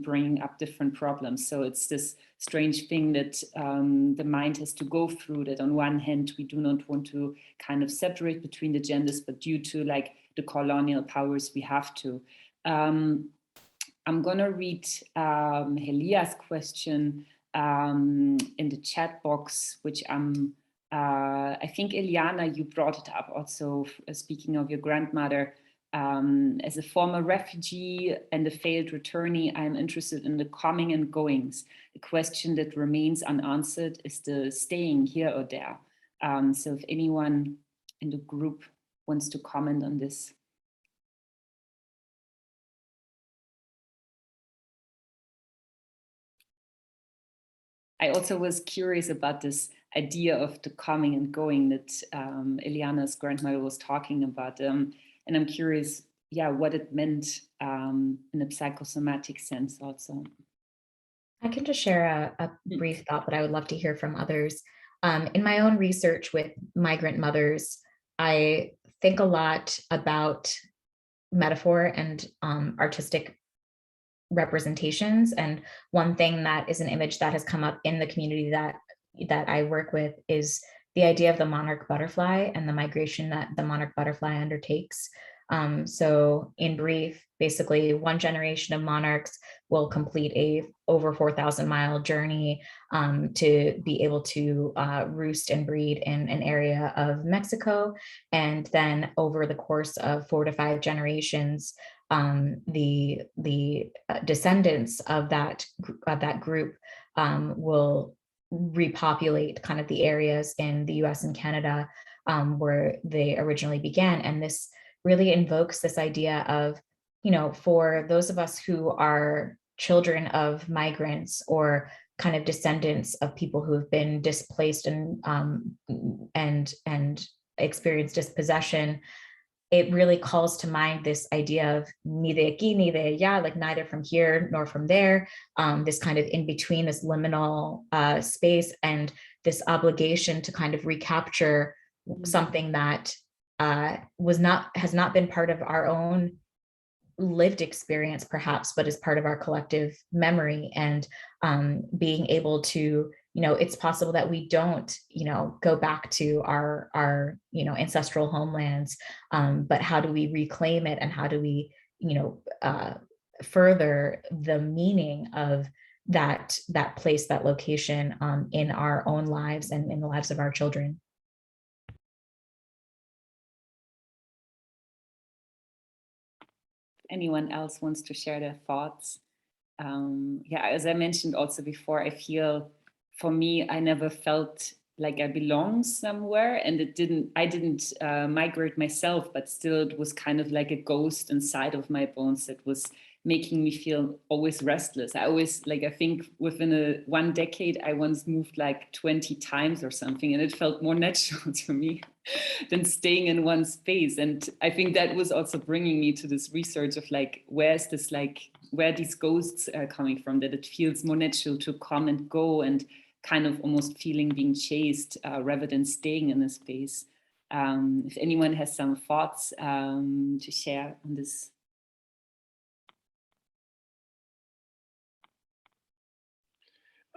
bringing up different problems. So it's this strange thing that the mind has to go through, that on one hand, we do not want to kind of separate between the genders, but due to like the colonial powers, we have to. I'm gonna read Helia's question in the chat box, which I think, Eliana, you brought it up also, speaking of your grandmother. As a former refugee and a failed returnee, I am interested in the coming and goings. The question that remains unanswered is the staying here or there. So if anyone in the group wants to comment on this. I also was curious about this idea of the coming and going that Eliana's grandmother was talking about. And I'm curious, what it meant in a psychosomatic sense also. I can just share a brief thought, but I would love to hear from others. In my own research with migrant mothers, I think a lot about metaphor and artistic representations. And one thing that is an image that has come up in the community that I work with is the idea of the monarch butterfly and the migration that the monarch butterfly undertakes. So in brief, basically one generation of monarchs will complete a over 4,000-mile journey to be able to roost and breed in an area of Mexico. And then over the course of 4 to 5 generations, the descendants of that group will repopulate kind of the areas in the US and Canada where they originally began. And this really invokes this idea of, for those of us who are children of migrants or kind of descendants of people who have been displaced and experienced dispossession, it really calls to mind this idea of ni de aquí, ni de allá, like neither from here nor from there, this kind of in between, this liminal space, and this obligation to kind of recapture something that has not been part of our own lived experience perhaps, but is part of our collective memory. And being able to, it's possible that we don't, go back to our ancestral homelands, but how do we reclaim it, and how do we, further the meaning of that place, that location in our own lives and in the lives of our children. Anyone else wants to share their thoughts? Yeah, as I mentioned also before, I feel for me, I never felt like I belong somewhere, and I didn't migrate myself, but still it was kind of like a ghost inside of my bones that was making me feel always restless. I always, like, I think within one decade, I once moved like 20 times or something, and it felt more natural to me than staying in one space. And I think that was also bringing me to this research of like, where these ghosts are coming from, that it feels more natural to come and go and kind of almost feeling being chased rather than staying in a space. If anyone has some thoughts to share on this.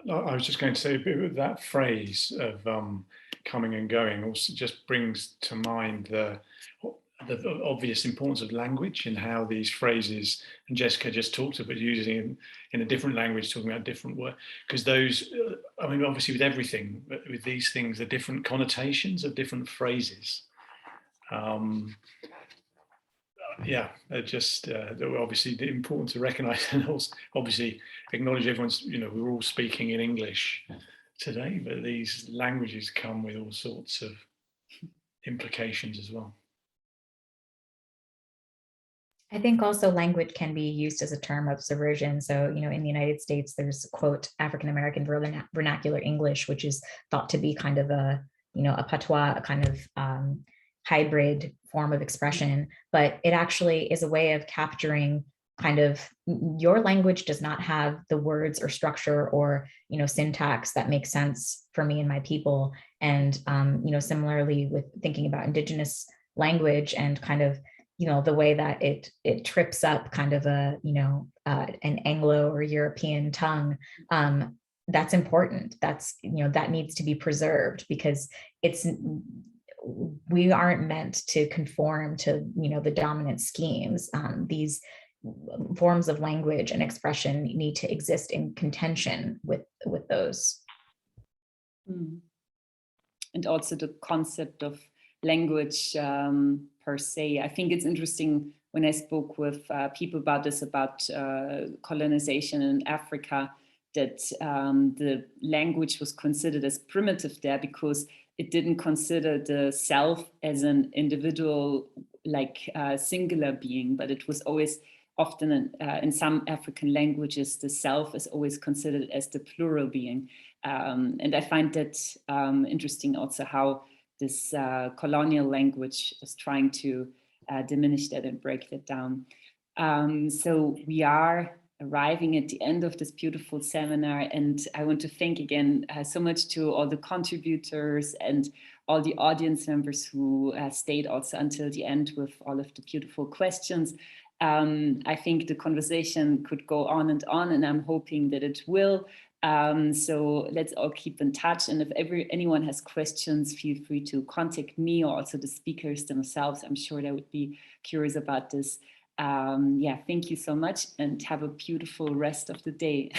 I was just going to say that phrase of coming and going also just brings to mind the obvious importance of language and how these phrases, and Jessica just talked about using in a different language, talking about different words, because those, I mean, obviously with everything, with these things, the different connotations of different phrases. Yeah, just obviously important to recognize and also obviously acknowledge everyone's, you know, we're all speaking in English today, but these languages come with all sorts of implications as well. I think also language can be used as a term of subversion. So, you know, in the United States, there's, quote, African-American vernacular English, which is thought to be kind of a, you know, a patois, a kind of hybrid form of expression, but it actually is a way of capturing kind of, your language does not have the words or structure or, you know, syntax that makes sense for me and my people. And, you know, similarly with thinking about Indigenous language and kind of, you know, the way that it trips up kind of a, you know, an Anglo or European tongue, that's important. That's, you know, that needs to be preserved, because we aren't meant to conform to, you know, the dominant schemes. These forms of language and expression need to exist in contention with those. And also the concept of language per se. I think it's interesting when I spoke with people about this, about colonization in Africa, that the language was considered as primitive there because it didn't consider the self as an individual, like singular being, but it was always often in some African languages, the self is always considered as the plural being. And I find that interesting also how this colonial language is trying to diminish that and break that down. So we are arriving at the end of this beautiful seminar, and I want to thank again so much to all the contributors and all the audience members who stayed also until the end with all of the beautiful questions. I think the conversation could go on, and I'm hoping that it will. So let's all keep in touch. And if anyone has questions, feel free to contact me or also the speakers themselves. I'm sure they would be curious about this. Yeah, thank you so much and have a beautiful rest of the day.